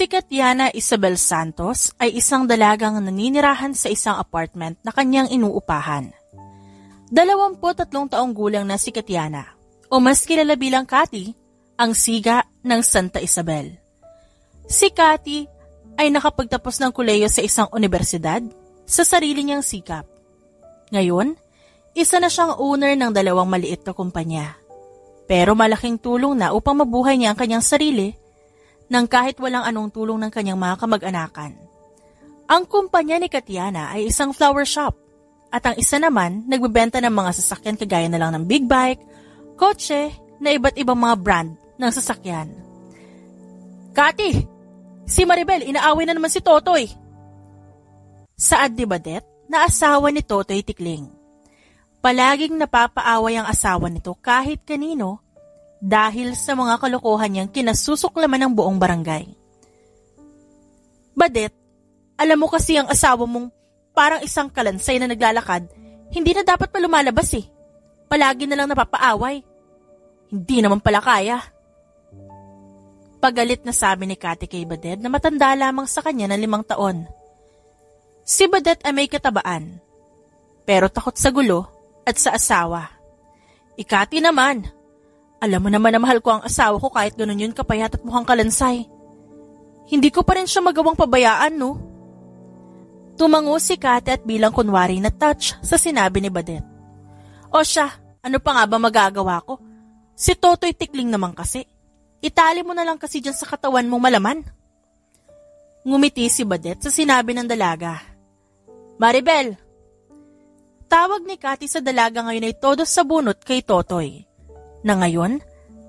Si Katiana Isabel Santos ay isang dalagang naninirahan sa isang apartment na kanyang inuupahan. 23 taong gulang na si Katiana, o mas kilala bilang Cathy, ang siga ng Santa Isabel. Si Cathy ay nakapagtapos ng kolehiyo sa isang universidad sa sarili niyang sikap. Ngayon, isa na siyang owner ng 2 maliit na kumpanya. Pero malaking tulong na upang mabuhay niya ang kanyang sarili nang kahit walang anong tulong ng kanyang mga kamag-anakan. Ang kumpanya ni Katiana ay isang flower shop at ang isa naman nagbebenta ng mga sasakyan kagaya na lang ng big bike, kotse na iba't ibang mga brand ng sasakyan. Cathy! Si Maribel, inaaway na naman si Totoy! Saad ni Badet na asawa ni Totoy Tikling. Palaging napapaaway ang asawa nito kahit kanino dahil sa mga kalokohan niyang kinasusuklaman ng buong barangay. Badet, alam mo kasi ang asawa mong parang isang kalansay na naglalakad, hindi na dapat pa lumalabas eh. Palagi na lang napapaaway. Hindi naman pala kaya. Pagalit na sabi ni Cathy kay Badet na matanda lamang sa kanya ng 5 taon. Si Badet ay may katabaan, pero takot sa gulo at sa asawa. Cathy naman, alam mo naman na mahal ko ang asawa ko kahit ganun yun kapayat at mukhang kalansay. Hindi ko pa rin siya magawang pabayaan, no? Tumango si Cathy at bilang kunwari na touch sa sinabi ni Badet. O siya, ano pa nga ba magagawa ko? Si Totoy Tikling naman kasi. Itali mo na lang kasi dyan sa katawan mong malaman. Ngumiti si Badet sa sinabi ng dalaga. Maribel! Tawag ni Cathy sa dalaga ngayon ay todo sa bunot kay Totoy, na ngayon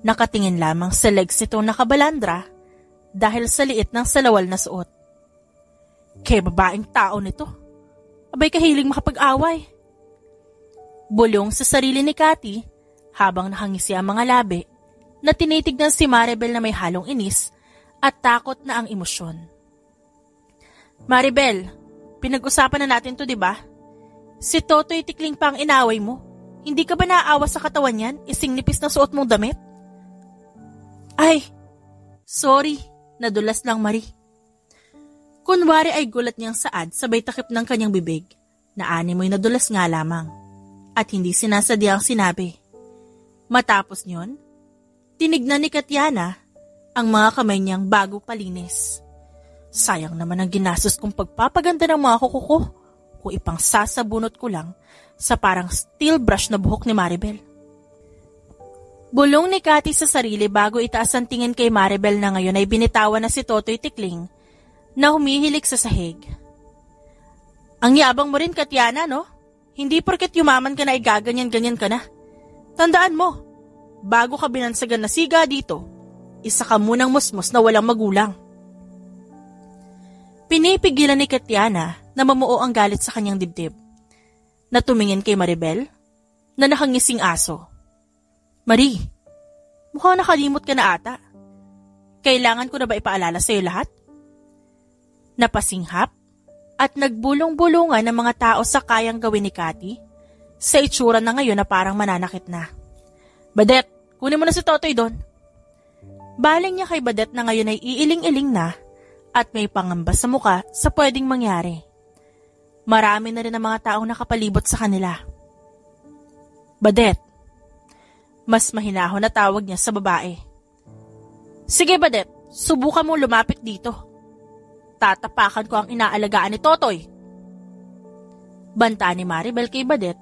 nakatingin lamang sa legs nitong nakabalandra dahil sa liit ng salawal na suot. Kaya babaeng tao nito, abay kahiling makapag-away. Bulong sa sarili ni Cathy habang nakangisi ang mga labi na tinitignan si Maribel na may halong inis at takot na ang emosyon. Maribel, pinag-usapan na natin to, di ba? Si Totoy Tikling pa ang inaway mo. Hindi ka ba naaawa sa katawan yan? Ising nipis na suot mong damit? Ay, sorry. Nadulas lang, Marie. Kunwari ay gulat niyang saad sabay takip ng kanyang bibig na animoy nadulas nga lamang at hindi sinasadyang sinabi. Matapos niyon, tinignan ni Katiana ang mga kamay niyang bago palinis. Sayang naman ang ginastos kong pagpapaganda ng mga kuko ko kung ipang sasabunot ko lang sa parang steel brush na buhok ni Maribel. Bulong ni Cathy sa sarili bago itaas ang tingin kay Maribel na ngayon ay binitawan na si Totoy Tikling na humihilik sa sahig. Ang yabang mo rin, Katiana, no? Hindi porket yumaman ka na ay gaganyan-ganyan ka na. Tandaan mo, bago ka binansagan na siga dito, isa ka munang musmos na walang magulang. Pinipigilan ni Katiana na mamuo ang galit sa kanyang dibdib. Na tumingin kay Maribel na nakangising aso. Marie, mukhang nakalimot ka na ata. Kailangan ko na ba ipaalala sa'yo lahat? Napasinghap at nagbulong-bulungan ng mga tao sa kayang gawin ni Cathy sa itsura na ngayon na parang mananakit na. Badet, kunin mo na si Totoy doon. Baling niya kay Badet na ngayon ay iiling-iling na at may pangamba sa muka sa pwedeng mangyari. Marami na rin ang mga taong nakapalibot sa kanila. Badet. Mas mahinahon na tawag niya sa babae. Sige, Badet, subukan mo lumapit dito. Tatapakan ko ang inaalagaan ni Totoy. Banta ni Maribel kay Badet.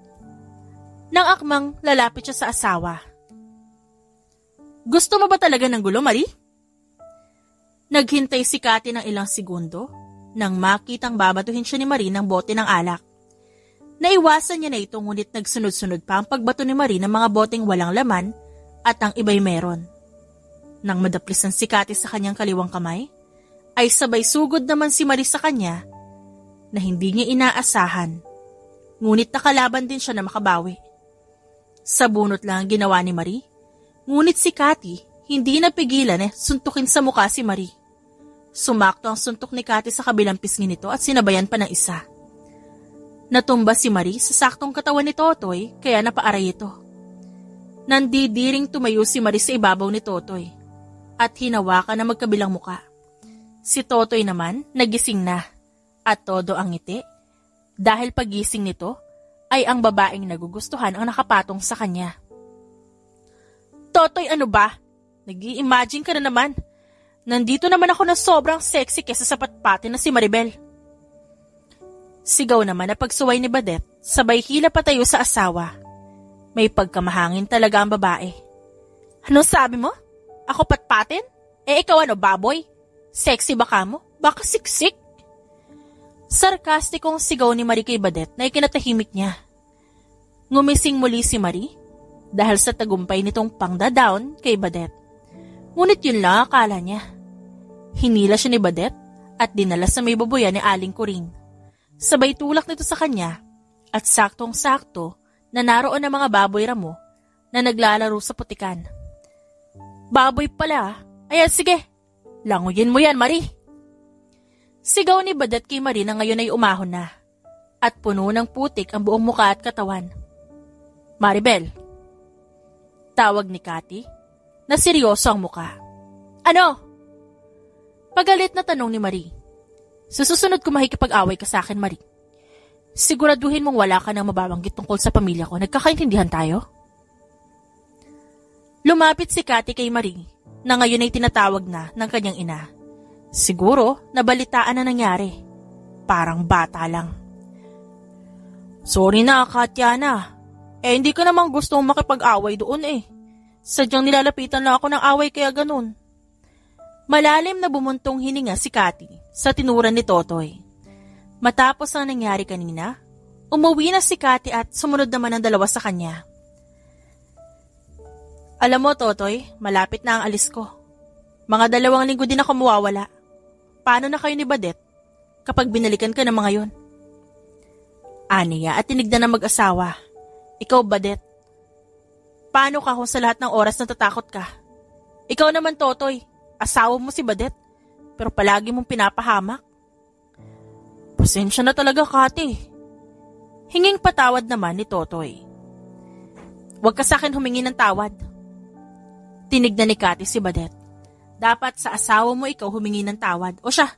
Nang akmang lalapit siya sa asawa. Gusto mo ba talaga ng gulo, Marie? Naghintay si Cathy ng ilang segundo nang makitang babatuhin siya ni Marie ng bote ng alak. Naiwasan niya na ito ngunit nagsunod-sunod pa ang pagbato ni Marie ng mga boteng walang laman at ang iba'y meron. Nang madaplisan si Cathy sa kanyang kaliwang kamay, ay sabay sugod naman si Marie sa kanya na hindi niya inaasahan. Ngunit nakalaban din siya na makabawi. Sa bunot lang ang ginawa ni Marie, ngunit si Cathy hindi napigilan suntukin sa mukha si Marie. Sumakto ang suntok ni Cathy sa kabilang pisngi nito at sinabayan pa ng isa. Natumba si Marie sa saktong katawan ni Totoy kaya napaaray ito. Nandidiring tumayo si Marie sa ibabaw ni Totoy at hinawakan na magkabilang muka. Si Totoy naman nagising na at todo ang ngiti dahil pagising nito ay ang babaeng nagugustuhan ang nakapatong sa kanya. Totoy, ano ba? Nag-i-imagine ka na naman. Nandito naman ako na sobrang sexy kesa sa patpatin na si Maribel. Sigaw naman na pagsuway ni Badet, sabay hila patayo sa asawa. May pagkamahangin talaga ang babae. Anong sabi mo? Ako patpatin? Ikaw ano, baboy? Sexy ba ka mo? Baka siksik? Sarkastikong sigaw ni Marie kay Badet na ikinatahimik niya. Ngumising muli si Marie dahil sa tagumpay nitong pangda-down kay Badet. Ngunit yun lang akala niya. Hinila siya ni Badet at dinala sa may babuyan ni Aling Kuring. Sabay tulak nito sa kanya at saktong-sakto na naroon ang mga baboy ramo na naglalaro sa putikan. Baboy pala. Ayan, sige. Languyin mo yan, Marie. Sigaw ni Badet kay Marie na ngayon ay umahon na at puno ng putik ang buong mukha at katawan. Maribel. Tawag ni Cathy na seryoso ang mukha. Ano? Pagalit na tanong ni Marie. Sa susunod ko makikipag-away ka sa akin, Marie. Siguraduhin mong wala ka nang mababanggit tungkol sa pamilya ko. Nagkakaintindihan tayo? Lumapit si Cathy kay Marie na ngayon ay tinatawag na ng kanyang ina. Siguro nabalitaan na nangyari. Parang bata lang. Sorry na, Katyana. Hindi ko naman gustong makipag-away doon eh. Sadyang nilalapitan lang ako ng away kaya ganun. Malalim na bumuntong hininga si Cathy sa tinuran ni Totoy. Matapos ang nangyari kanina, umuwi na si Cathy at sumunod naman ang dalawa sa kanya. Alam mo, Totoy, malapit na ang alis ko. Mga 2 linggo din ako mawawala. Paano na kayo ni Badet kapag binalikan ka ng mga yon? Aniya at tinignan ng mag-asawa. Ikaw, Badet, paano ka kung sa lahat ng oras natatakot ka? Ikaw naman, Totoy, asawa mo si Badet, pero palagi mong pinapahamak. Pasensya na talaga, Cathy. Hinging patawad naman ni Totoy. Huwag ka sa akin humingi ng tawad. Tinignan ni Cathy si Badet. Dapat sa asawa mo ikaw humingi ng tawad. O siya,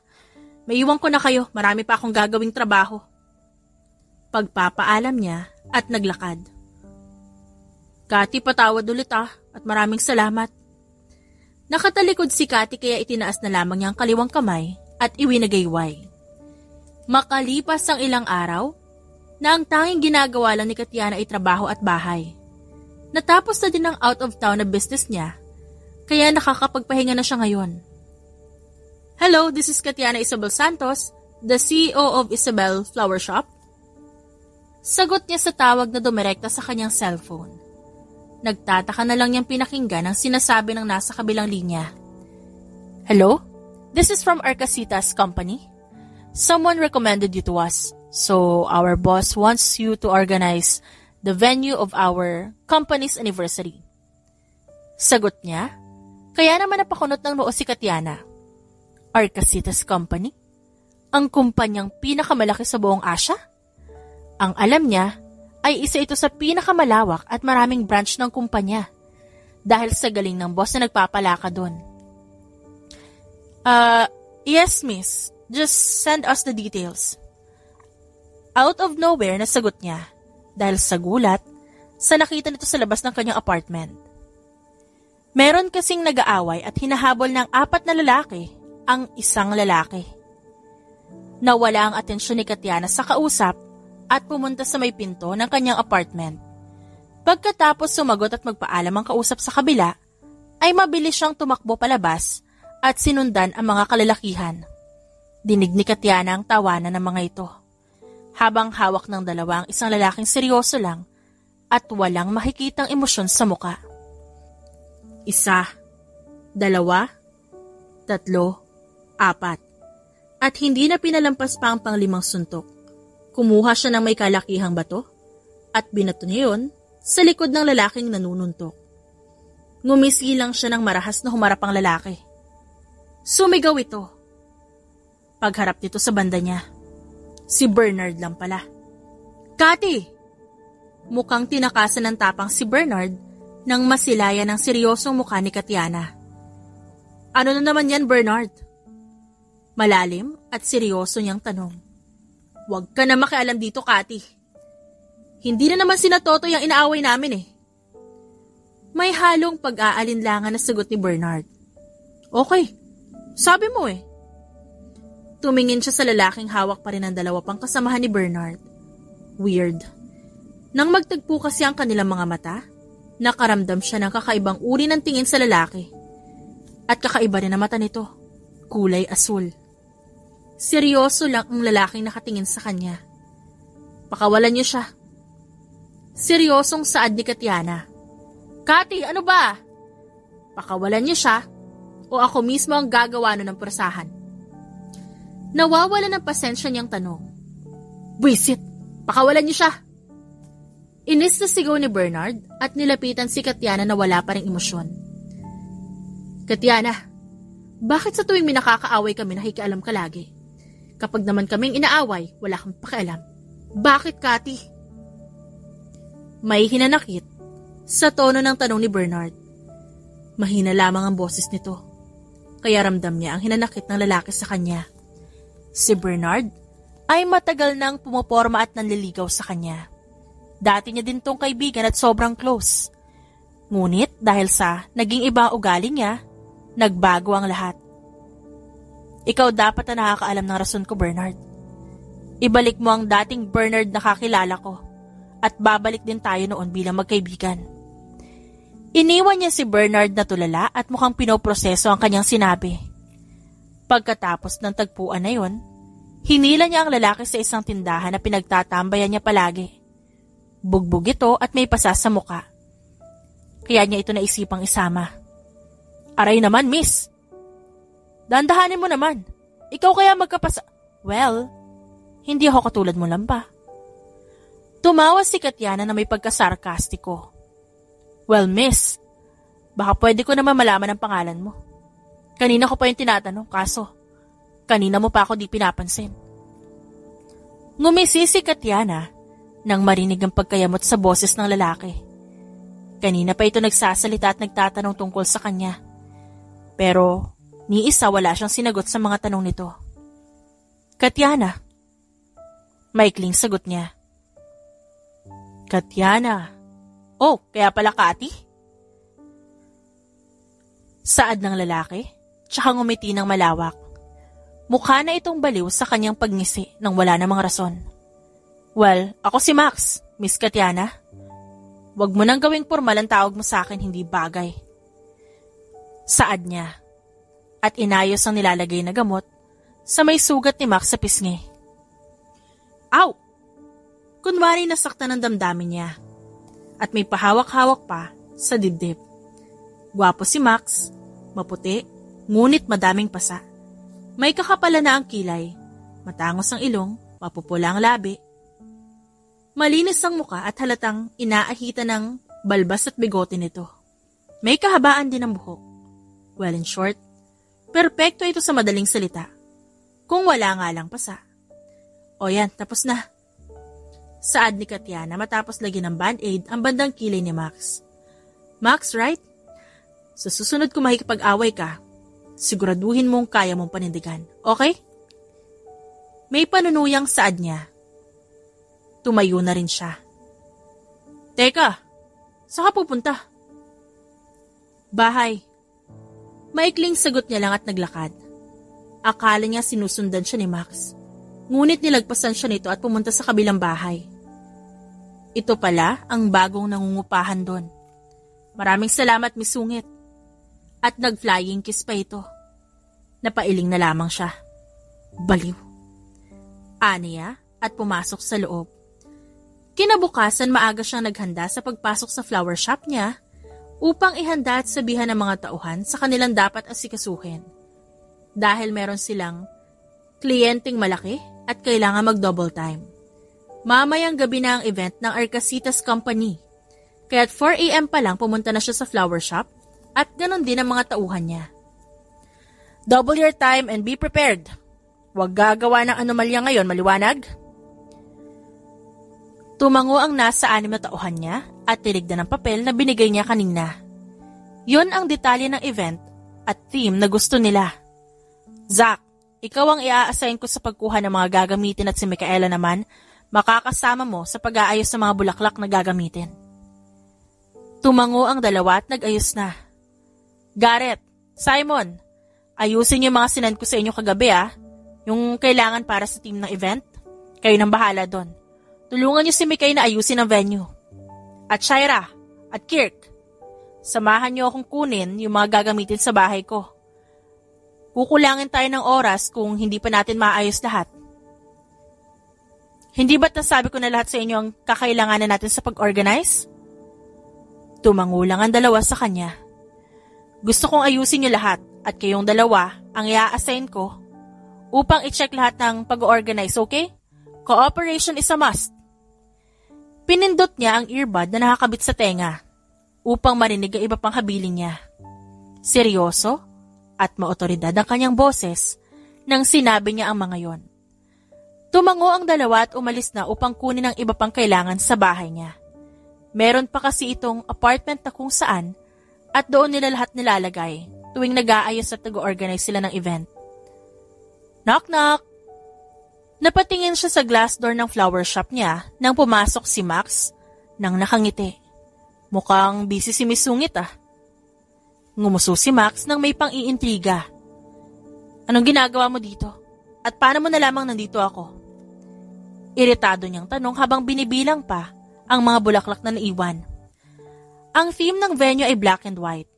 may iwan ko na kayo, marami pa akong gagawing trabaho. Pagpapaalam niya at naglakad. Cathy, patawad ulit at maraming salamat. Nakatalikod si Cathy kaya itinaas na lamang niya ang kaliwang kamay at iwinagayway. Makalipas ang ilang araw, na ang tanging ginagawa lang ni Katyana ay trabaho at bahay. Natapos na din ang out of town na business niya, kaya nakakapagpahinga na siya ngayon. Hello, this is Katyana Isabel Santos, the CEO of Isabel Flower Shop. Sagot niya sa tawag na dumirekta sa kanyang cellphone. Nagtataka na lang niyang pinakinggan ang sinasabi ng nasa kabilang linya. Hello? This is from Arcasitas Company. Someone recommended you to us, so our boss wants you to organize the venue of our company's anniversary. Sagot niya, kaya naman napakunot ng noo si Katyana. Arcasitas Company? Ang kumpanyang pinakamalaki sa buong Asia? Ang alam niya ay isa ito sa pinakamalawak at maraming branch ng kumpanya dahil sa galing ng boss na nagpapalaka doon. Yes miss, just send us the details. Out of nowhere nasagot niya dahil sa gulat sa nakita nito sa labas ng kanyang apartment. Meron kasing nag-aaway at hinahabol ng 4 na lalaki ang isang lalaki. Nawala ang atensyon ni Katyana sa kausap at pumunta sa may pinto ng kanyang apartment. Pagkatapos sumagot at magpaalam ang kausap sa kabila, ay mabilis siyang tumakbo palabas at sinundan ang mga kalalakihan. Dinig ni Katyana ang tawanan ng mga ito, habang hawak ng dalawa ang isang lalaking seryoso lang at walang makikitang emosyon sa muka. 1, 2, 3, 4, at hindi na pinalampas pa ang pang-5 suntok. Kumuha siya ng may kalakihang bato at binato niya yun sa likod ng lalaking nanununtok. Ngumisilang siya ng marahas na humarap ang lalaki. Sumigaw ito. Pagharap nito sa banda niya, si Bernard lang pala. Cathy! Mukhang tinakasan ng tapang si Bernard nang masilaya ng seryosong mukha ni Katyana. Ano na naman yan, Bernard? Malalim at seryoso niyang tanong. Huwag ka na makialam dito, Cathy. Hindi na naman sina Totoy ang inaaway namin eh. May halong pag-aalinlangan na sagot ni Bernard. Okay, sabi mo eh. Tumingin siya sa lalaking hawak pa rin ng dalawa pang kasamahan ni Bernard. Weird. Nang magtagpo kasi ang kanilang mga mata, nakaramdam siya ng kakaibang uri ng tingin sa lalaki. At kakaiba rin ang mata nito, kulay asul. Seryoso lang ang lalaking nakatingin sa kanya. Pakawalan niyo siya. Seryosong saad ni Katiana. Cathy, ano ba? Pakawalan niyo siya o ako mismo ang gagawa nun ng purasahan. Nawawala ng pasensya niyang tanong. Buisit, pakawalan niyo siya. Inis na sigaw ni Bernard at nilapitan si Katiana na wala pa ring emosyon. Katiana, bakit sa tuwing may nakakaaway kami nakikialam ka lagi? Kapag naman kaming inaaway, wala kang pakialam. Bakit, Cathy? May hinanakit sa tono ng tanong ni Bernard. Mahina lamang ang boses nito, kaya ramdam niya ang hinanakit ng lalaki sa kanya. Si Bernard ay matagal nang pumoporma at nanliligaw sa kanya. Dati niya din tong kaibigan at sobrang close. Ngunit dahil sa naging iba ang ugali niya, nagbago ang lahat. Ikaw dapat na nakakaalam ng rason ko, Bernard. Ibalik mo ang dating Bernard na kakilala ko at babalik din tayo noon bilang magkaibigan. Iniwan niya si Bernard na tulala at mukhang pinoproseso ang kanyang sinabi. Pagkatapos ng tagpuan na yon, hinila niya ang lalaki sa isang tindahan na pinagtatambayan niya palagi. Bugbog ito at may pasa sa muka. Kaya niya ito naisipang isama. Aray naman, miss. Dandahanin mo naman. Ikaw kaya magkapasa... Well, hindi ako katulad mo lang ba? Tumawa si Katiana na may pagkasarkastiko. Well, miss, baka pwede ko naman malaman ang pangalan mo. Kanina ko pa yung tinatanong, kaso kanina mo pa ako di pinapansin. Ngumisi si Katiana nang marinig ang pagkayamot sa boses ng lalaki. Kanina pa ito nagsasalita at nagtatanong tungkol sa kanya. Pero ni isa wala siyang sinagot sa mga tanong nito. Katiana. Maikling sagot niya. Katiana. Oh, kaya pala Cathy? Saad ng lalaki, tsaka ngumiti ng malawak. Mukha na itong baliw sa kanyang pagngisi nang wala namang rason. Well, ako si Max, Miss Katiana. Huwag mo nang gawing formal ang tawag mo sa akin, hindi bagay. Saad niya. At inayos ang nilalagay na gamot sa may sugat ni Max sa pisngi. Aw! Kunwari nasaktan ng damdamin niya. At may pahawak-hawak pa sa dibdib. Gwapo si Max, maputi, ngunit madaming pasa. May kakapala na ang kilay, matangos ang ilong, mapupula ang labi. Malinis ang muka at halatang inaahita ng balbas at bigote nito. May kahabaan din ang buhok. Well, in short, perpekto ito sa madaling salita. Kung wala nga lang pasa. O yan, tapos na. Saad ni Katiana matapos lagyan ng band-aid ang bandang kilay ni Max. Max, right? Sa susunod kung makikipag-away ka, siguraduhin mong kaya mong panindigan. Okay? May panunuyang saad niya. Tumayo na rin siya. Teka, saan ka pupunta? Bahay. Maikling sagot niya lang at naglakad. Akala niya sinusundan siya ni Max. Ngunit nilagpasan siya nito at pumunta sa kabilang bahay. Ito pala ang bagong nangungupahan doon. Maraming salamat, Miss Sungit. At nag-flying kiss pa ito. Napailing na lamang siya. Baliw. Aniya at pumasok sa loob. Kinabukasan maaga siyang naghanda sa pagpasok sa flower shop niya upang ihanda at sabihan ng mga tauhan sa kanilang dapat asikasuhin. Dahil meron silang kliyenteng malaki at kailangan mag-double time. Mamayang gabi na ang event ng Arcasitas Company. Kaya't 4 a.m. pa lang pumunta na siya sa flower shop at ganon din ang mga tauhan niya. Double your time and be prepared. Huwag gagawa ng anomalya ngayon, maliwanag? Tumango ang nasa 6 na tauhan niya at tinignan ng papel na binigay niya kanina. Yun ang detalye ng event at theme na gusto nila. Zach, ikaw ang i-assign ko sa pagkuha ng mga gagamitin at si Micaela naman, makakasama mo sa pag-aayos ng mga bulaklak na gagamitin. Tumango ang dalawa at nag-ayos na. Garrett, Simon, ayusin yung mga sinend ko sa inyo kagabi yung kailangan para sa team ng event. Kayo nang bahala doon. Tulungan niyo si Mikay na ayusin ang venue. At Shaira, at Kirk, samahan niyo akong kunin yung mga gagamitin sa bahay ko. Kukulangin tayo ng oras kung hindi pa natin maayos lahat. Hindi ba't nasabi ko na lahat sa inyo ang kakailanganan natin sa pag-organize? Tumango lang ang dalawa sa kanya. Gusto kong ayusin niyo lahat at kayong dalawa ang i-assign ko upang i-check lahat ng pag-organize, okay? Cooperation is a must. Pinindot niya ang earbud na nakakabit sa tenga upang marinig ang iba pang habilin niya. Seryoso at maotoridad ang kanyang boses nang sinabi niya ang mga yon. Tumango ang dalawa at umalis na upang kunin ang iba pang kailangan sa bahay niya. Meron pa kasi itong apartment na kung saan at doon nila lahat nilalagay tuwing nag-aayos at nag-organize sila ng event. Knock knock! Napatingin siya sa glass door ng flower shop niya nang pumasok si Max nang nakangiti. Mukhang busy si Miss Sungit Ngumuso si Max nang may pang-iintriga. Anong ginagawa mo dito? At paano mo nalamang nandito ako? Iritado niyang tanong habang binibilang pa ang mga bulaklak na naiwan. Ang theme ng venue ay black and white.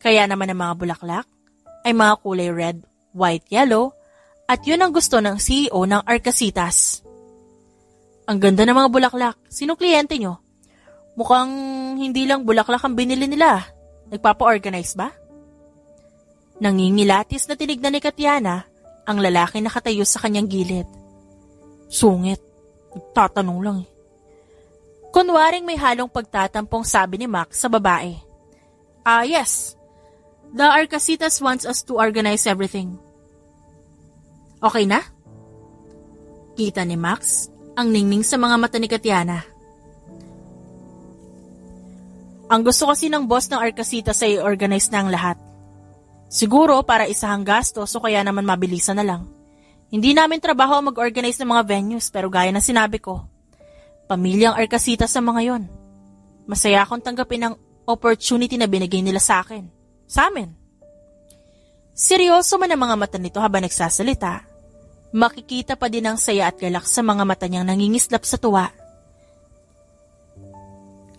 Kaya naman ang mga bulaklak ay mga kulay red, white, yellow, at yun ang gusto ng CEO ng Arcasitas. Ang ganda ng mga bulaklak. Sinong kliyente nyo? Mukhang hindi lang bulaklak ang binili nila. Nagpapa-organize ba? Nangingilatis na tinignan ni Katiana ang lalaki na nakatayo sa kanyang gilid. Sungit. Nagtatanong lang Kunwaring may halong pagtatampong sabi ni Max sa babae. Yes. The Arcasitas wants us to organize everything. Okay na? Kita ni Max ang ningning sa mga mata ni Katiana. Ang gusto kasi ng boss ng Arcasitas ay organize na ang lahat. Siguro para isahang gastos o kaya naman mabilisan na lang. Hindi namin trabaho ang mag-organize ng mga venues pero gaya ng sinabi ko, pamilyang Arcasitas sa mga yon. Masaya akong tanggapin ang opportunity na binigay nila sa akin. Sa amin. Seryoso man ang mga mata nito habang nagsasalita. Makikita pa din ang saya at galak sa mga mata niyang nangingislap sa tuwa.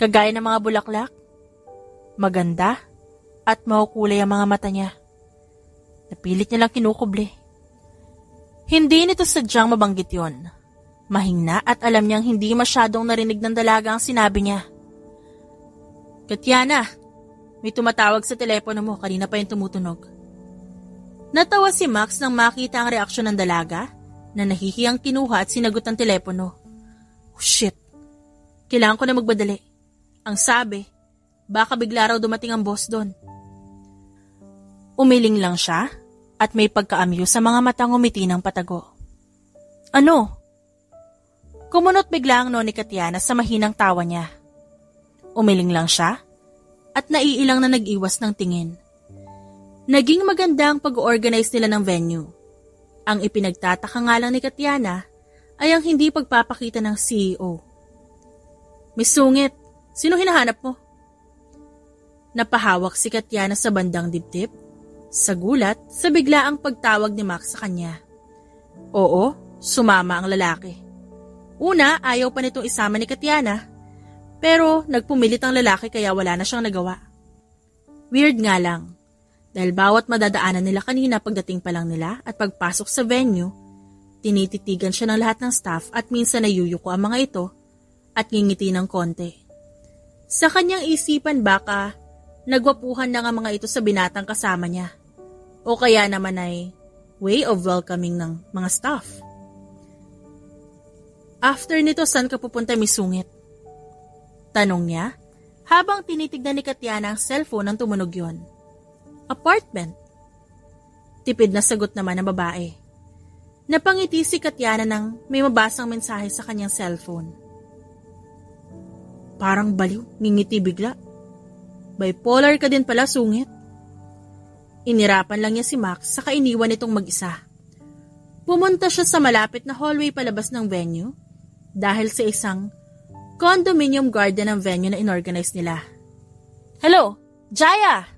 Kagaya ng mga bulaklak, maganda at makukulay ang mga mata niya. Napilit niya lang kinukubli. Hindi nito sadyang mabanggit yon. Mahina at alam niyang hindi masyadong narinig ng dalaga ang sinabi niya. Katiana, may tumatawag sa telepono mo, kanina pa yung tumutunog. Natawa si Max nang makita ang reaksyon ng dalaga na nahihiyang kinuha at sinagot ang telepono. Oh shit, kailangan ko na magbadali. Ang sabi, baka bigla raw dumating ang boss doon. Umiling lang siya at may pagkaamyo sa mga matang umiti ng patago. Ano? Kumunot bigla ang noni Katiana sa mahinang tawa niya. Umiling lang siya at naiilang na nag-iwas ng tingin. Naging maganda ang pag-organize nila ng venue. Ang ipinagtataka nga lang ni Katiana ay ang hindi pagpapakita ng CEO. Miss Sungit, sino hinahanap mo? Napahawak si Katiana sa bandang dibdib. Sa gulat, sa biglaang pagtawag ni Max sa kanya. Oo, sumama ang lalaki. Una, ayaw pa nitong isama ni Katiana, pero nagpumilit ang lalaki kaya wala na siyang nagawa. Weird nga lang, dahil bawat madadaanan nila kanina pagdating pa lang nila at pagpasok sa venue, tinititigan siya ng lahat ng staff at minsan nayuyuko ang mga ito at ngingiti ng konti. Sa kanyang isipan baka nagwapuhan na nga mga ito sa binatang kasama niya. O kaya naman ay way of welcoming ng mga staff. After nito, saan ka pupunta, Miss Sungit? Tanong niya habang tinitignan ni Katiana ang cellphone nang tumunog yon. Apartment. Tipid na sagot naman ng babae. Napangiti si Katiana nang may mabasang mensahe sa kanyang cellphone. Parang baliw, ngingiti bigla. Bipolar ka din pala, Sungit. Inirapan lang niya si Max saka iniwan itong mag-isa. Pumunta siya sa malapit na hallway palabas ng venue dahil sa isang condominium garden ng venue na inorganize nila. Hello, Jaya!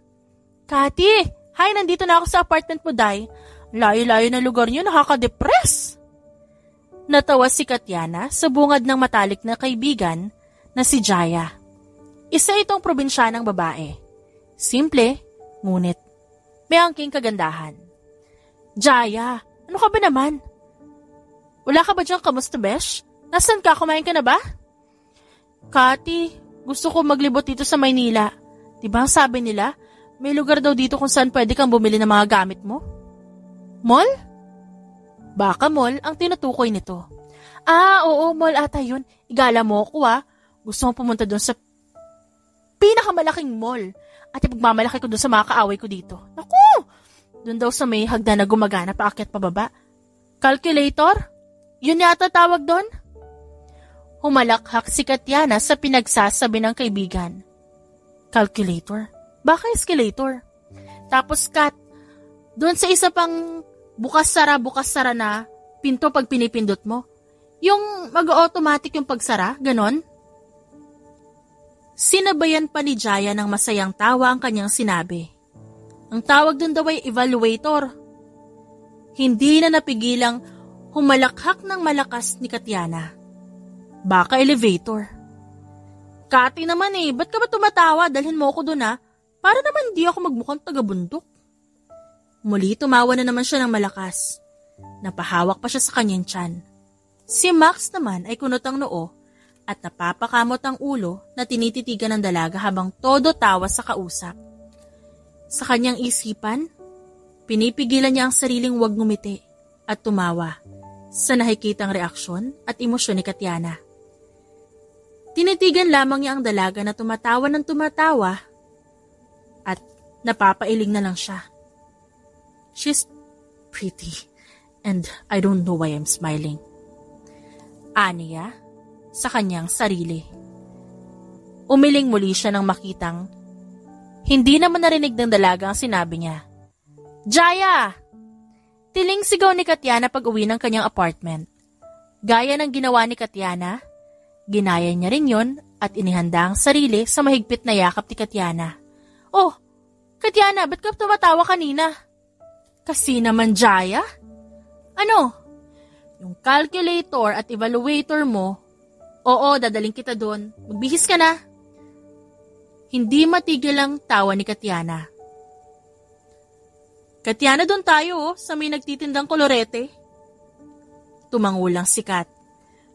Kati! Hi, nandito na ako sa apartment mo, Day. Layo-layo na lugar niyo, nakaka-depress! Natawa si Katiana sa bungad ng matalik na kaibigan na si Jaya. Isa itong probinsyanang babae. Simple, ngunit may angking kagandahan. Jaya, ano ka ba naman? Wala ka ba dyan, kamusta besh? Nasaan ka? Kumain ka na ba? Kati, gusto ko maglibot dito sa Maynila. Diba ang sabi nila, may lugar daw dito kung saan pwede kang bumili ng mga gamit mo? Mall? Baka mall ang tinutukoy nito. Oo, mall ata yun. Igala mo ako Gusto kong pumunta doon sa pinakamalaking mall at ipagmamalaki ko doon sa mga kaaway ko dito. Naku! Doon daw sa may hagdan na gumagana paakyat pababa. Calculator? Yun yata tawag doon? Humalakhak si Katiana sa pinagsasabi ng kaibigan. Calculator? Baka escalator. Tapos Kat, doon sa isa pang bukas-sara na pinto pag pinipindot mo. Yung mag-automatic yung pagsara, ganon? Sinabayan pa ni Jaya ng masayang tawa ang kanyang sinabi. Ang tawag doon daw ay evaluator. Hindi na napigilang humalakhak ng malakas ni Katiana. Baka elevator. Kati naman ba't ka ba tumatawa? Dalhin mo ako doon para naman di ako magmukhang taga-bundok. Muli tumawa na naman siya ng malakas. Napahawak pa siya sa kanyang tiyan. Si Max naman ay kunot ang noo at napapakamot ang ulo na tinititigan ng dalaga habang todo tawa sa kausap. Sa kanyang isipan, pinipigilan niya ang sariling wag ngumiti at tumawa sa nakikitang reaksyon at emosyon ni Katiana. Tinitigan lamang niya ang dalaga na tumatawa ng tumatawa at napapailing na lang siya. She's pretty and I don't know why I'm smiling. Aniya sa kanyang sarili. Umiling muli siya nang makitang hindi naman narinig ng dalaga ang sinabi niya. Jaya! Tiling sigaw ni Katiana pag uwi ng kanyang apartment. Gaya ng ginawa ni Katiana, ginaya niya rin yon at inihanda ang sarili sa mahigpit na yakap ni Katiana. Oh, Katiana, ba't ka tumatawa kanina? Kasi naman, Jaya? Ano? Yung calculator at evaluator mo, oo, dadaling kita doon. Magbihis ka na. Hindi matigil ang tawa ni Katiana. Katiana, doon tayo sa may nagtitindang kolorete. Tumangulang si Kat.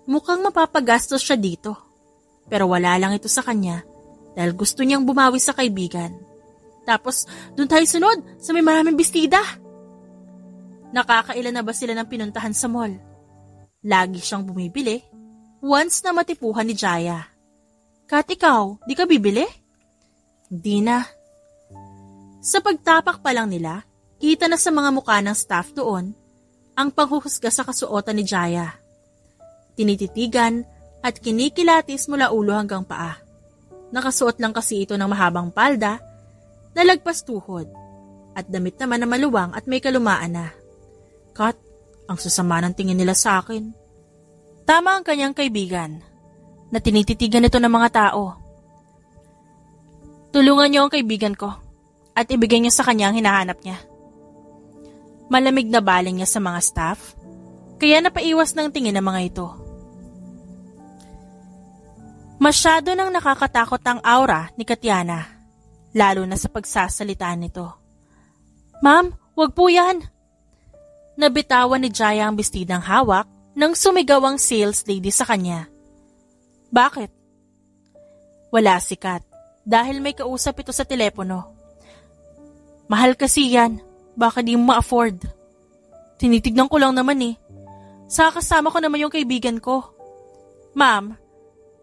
Mukhang mapapagastos siya dito. Pero wala lang ito sa kanya dahil gusto niyang bumawi sa kaibigan. Tapos, doon tayo sunod sa may maraming bestida. Nakakailan na ba sila ng pinuntahan sa mall? Lagi siyang bumibili once na matipuhan ni Jaya. Kat, ikaw, di ka bibili? Hindi na. Sa pagtapak pa lang nila, kita na sa mga mukha ng staff doon ang panghuhusga sa kasuotan ni Jaya. Tinititigan at kinikilatis mula ulo hanggang paa. Nakasuot lang kasi ito ng mahabang palda na lagpas tuhod at damit naman na maluwang at may kalumaan na. Kat, ang sasama ng tingin nila sa akin. Tama ang kanyang kaibigan na tinititigan ito ng mga tao. Tulungan niyo ang kaibigan ko at ibigay niyo sa kanya ang hinahanap niya. Malamig na baling niya sa mga staff, kaya napaiwas ng tingin ng mga ito. Masyado nang nakakatakot ang aura ni Katiana, lalo na sa pagsasalita nito. Ma'am, wag po yan! Nabitawan ni Jaya ang bestidang hawak nang sumigaw ang sales lady sa kanya. Bakit? Wala si Kat dahil may kausap ito sa telepono. Mahal kasi yan, baka di mo ma-afford. Tinitignan ko lang naman Sa kasama ko naman yung kaibigan ko. Ma'am,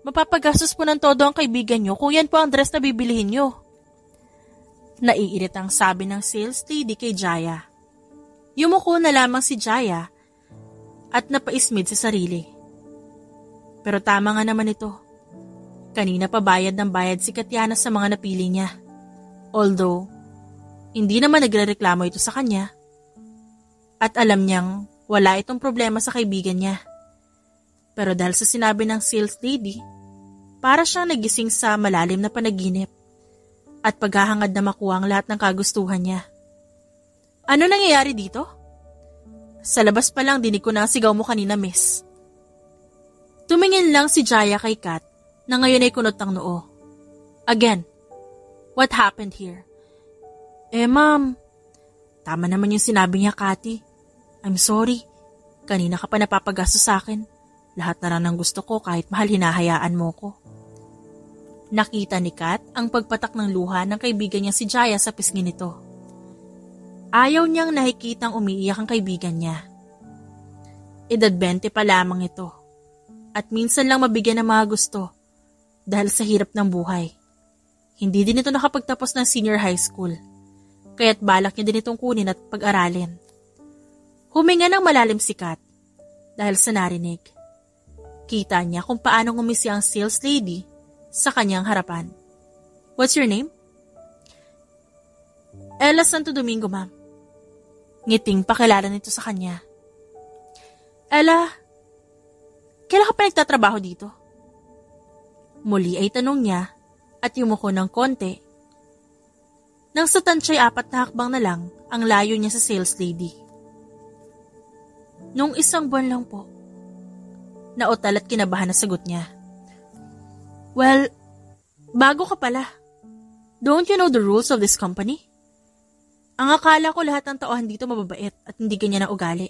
mapapagastos po ng todo ang kaibigan nyo kung yan po ang dress na bibilihin nyo. Naiirit ang sabi ng sales lady kay Jaya. Yumuko na lamang si Jaya at napaismid sa sarili. Pero tama nga naman ito. Kanina pa bayad ng bayad si Katiana sa mga napili niya. Although, hindi naman nagrereklamo ito sa kanya. At alam niyang wala itong problema sa kaibigan niya. Pero dahil sa sinabi ng sales lady, para siyang nagising sa malalim na panaginip at paghahangad na makuha ang lahat ng kagustuhan niya. Ano nangyayari dito? Sa labas pa lang dinig ko na ang sigaw mo kanina, miss. Tumingin lang si Jaya kay Kat na ngayon ay kunot ng noo. Again, what happened here? Ma'am, tama naman yung sinabi niya, Kati. I'm sorry. Kanina ka pa napapagasto sa akin. Lahat na lang ng gusto ko kahit mahal hinahayaan mo ko. Nakita ni Kat ang pagpatak ng luha ng kaibigan niya si Jaya sa pisngi nito. Ayaw niyang nakikitang umiiyak ang kaibigan niya. Edad 20 pa lamang ito. At minsan lang mabigyan ng mga gusto dahil sa hirap ng buhay. Hindi din ito nakapagtapos ng senior high school. Kaya't balak niya din itong kunin at pag-aralin. Huminga ng malalim si Kat dahil sa narinig. Kita niya kung paano ngumisi ang sales lady sa kanyang harapan. What's your name? Ella Santo Domingo, ma'am. Ngiting pakilala nito sa kanya. Ella, kailan ka pa nagtatrabaho dito? Muli ay tanong niya at yumuko ng konti. Nang sa tansya'y 4 na hakbang na lang ang layo niya sa sales lady. Nung 1 buwan lang po. Nautal at kinabahan na sagot niya. Well, bago ka pala. Don't you know the rules of this company? Ang akala ko lahat ng tauhan dito mababait at hindi ganyan ang ugali.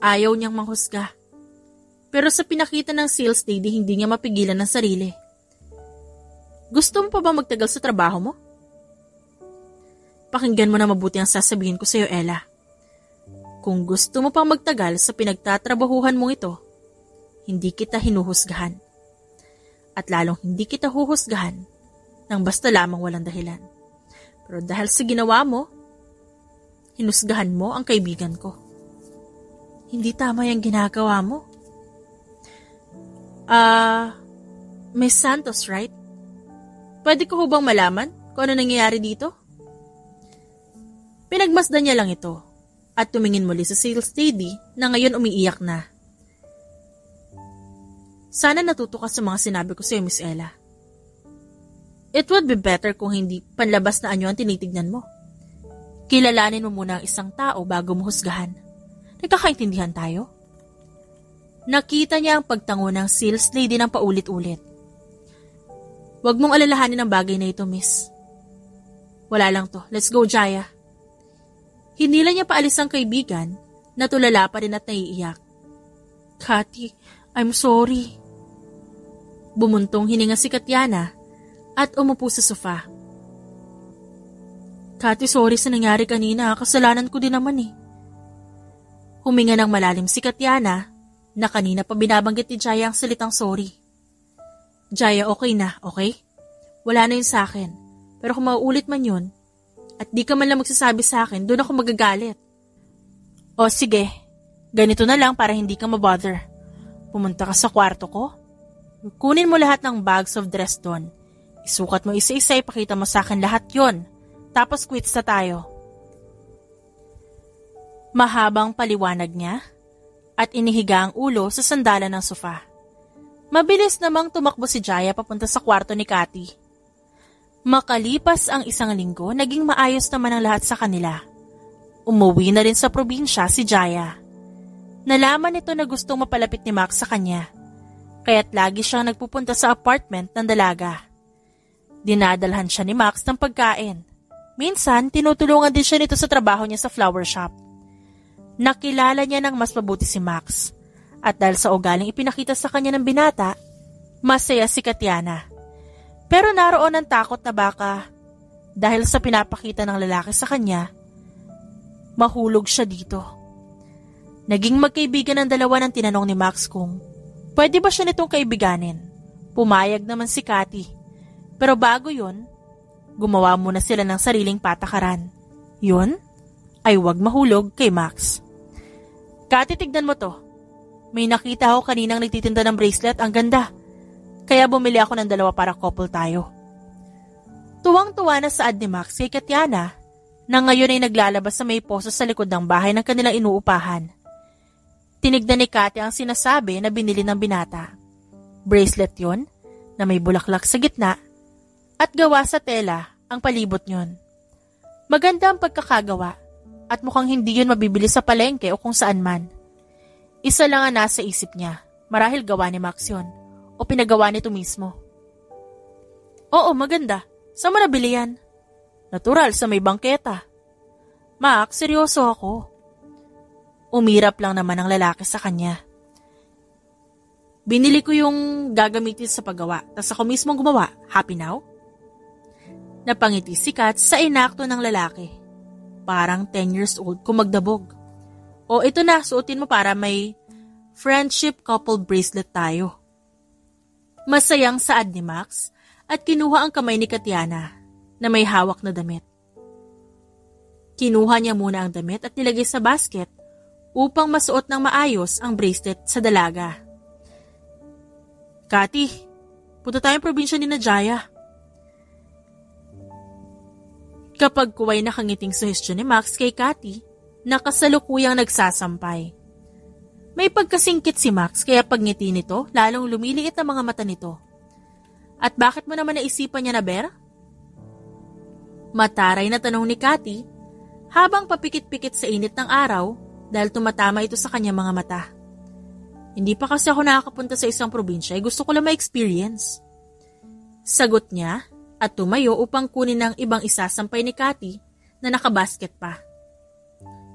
Ayaw niyang manghusga. Pero sa pinakita ng sales lady, hindi niya mapigilan ng sarili. Gusto mo pa ba magtagal sa trabaho mo? Pakinggan mo na mabuti ang sasabihin ko sa iyo, Ella. Kung gusto mo pang magtagal sa pinagtatrabahuhan mong ito, hindi kita hinuhusgahan. At lalong hindi kita huhusgahan nang basta lamang walang dahilan. Pero dahil sa ginawa mo, hinusgahan mo ang kaibigan ko. Hindi tama yung ginagawa mo. Miss Santos, right? Pwede ko bang malaman kung ano nangyayari dito? Pinagmasdan niya lang ito at tumingin muli sa sales lady na ngayon umiiyak na. Sana natuto ka sa mga sinabi ko sa iyo, Miss Ella. It would be better kung hindi panlabas na anyo ang tinitignan mo. Kilalanin mo muna ang isang tao bago mo husgahan. Nagkakaintindihan tayo? Nakita niya ang pagtango ng sales lady ng paulit-ulit. Huwag mong alalahanin ang bagay na ito, miss. Wala lang to. Let's go, Jaya. Hinila niya paalis ang kaibigan na tulala pa rin at naiiyak. Kati, I'm sorry. Bumuntong hininga si Katyana at umupo sa sofa. Kati, sorry sa nangyari kanina. Kasalanan ko din naman eh. Huminga ng malalim si Katyana na kanina pa binabanggit ni Jaya ang salitang sorry. Jaya, okay na, okay? Wala na yun sa akin. Pero kung mauulit man yun, at di ka man lang magsasabi sa akin, doon ako magagalit. O sige, ganito na lang para hindi ka mabother. Pumunta ka sa kwarto ko. Kunin mo lahat ng bags of dress doon. Isukat mo isa-isa, ipakita mo sa akin lahat yon. Tapos quits na tayo. Mahabang paliwanag niya at inihiga ang ulo sa sandalan ng sofa. Mabilis namang tumakbo si Jaya papunta sa kwarto ni Kati. Makalipas ang 1 linggo, naging maayos naman ang lahat sa kanila. Umuwi na rin sa probinsya si Jaya. Nalaman nito na gustong mapalapit ni Max sa kanya, kaya't lagi siyang nagpupunta sa apartment ng dalaga. Dinadalhan siya ni Max ng pagkain. Minsan, tinutulungan din siya nito sa trabaho niya sa flower shop. Nakilala niya ng mas mabuti si Max. At dahil sa ugaling ipinakita sa kanya ng binata, masaya si Katyana. Pero naroon ang takot na baka, dahil sa pinapakita ng lalaki sa kanya, mahulog siya dito. Naging magkaibigan ang dalawa ng tinanong ni Max kung pwede ba siya nitong kaibiganin. Pumayag naman si Kati. Pero bago yun, gumawa muna sila ng sariling patakaran. Yun ay wag mahulog kay Max. Kati, tignan mo to. May nakita ako kaninang nagtitinda ng bracelet, ang ganda. Kaya bumili ako ng 2 para couple tayo. Tuwang-tuwa na saad ni Max kay Katyana na ngayon ay naglalabas sa may poso sa likod ng bahay ng kanilang inuupahan. Tinignan ni Cathy ang sinasabi na binili ng binata. Bracelet yon na may bulaklak sa gitna at gawa sa tela ang palibot yon. Maganda ang pagkakagawa at mukhang hindi yun mabibili sa palengke o kung saan man. Isa lang ang nasa isip niya, marahil gawa ni Max yun o pinagawa nito mismo. Oo, maganda. Saan mo nabili yan? Natural, sa may bangketa. Max, seryoso ako. Umirap lang naman ang lalaki sa kanya. Binili ko yung gagamitin sa paggawa, tas ako mismo gumawa. Happy now? Napangiti si Kat sa inakto ng lalaki. Parang 10 years old kung magdabog. O ito na, suotin mo para may friendship couple bracelet tayo. Masayang saad ni Max at kinuha ang kamay ni Katiana na may hawak na damit. Kinuha niya muna ang damit at nilagay sa basket upang masuot ng maayos ang bracelet sa dalaga. Kati, punta tayong probinsya ni Jaya. Kapag kuway nakangiting suhestyon ni Max kay Kati, nakasalukuyang nagsasampay. May pagkasingkit si Max kaya pagngiti nito, lalong lumiliit ang mga mata nito. At bakit mo naman naisipan niya na Ber? Mataray na tanong ni Kati habang papikit-pikit sa init ng araw dahil tumatama ito sa kanyang mga mata. Hindi pa kasi ako nakakapunta sa isang probinsya, gusto ko lang ma-experience. Sagot niya at tumayo upang kunin ng ibang isasampay ni Kati na nakabasket pa.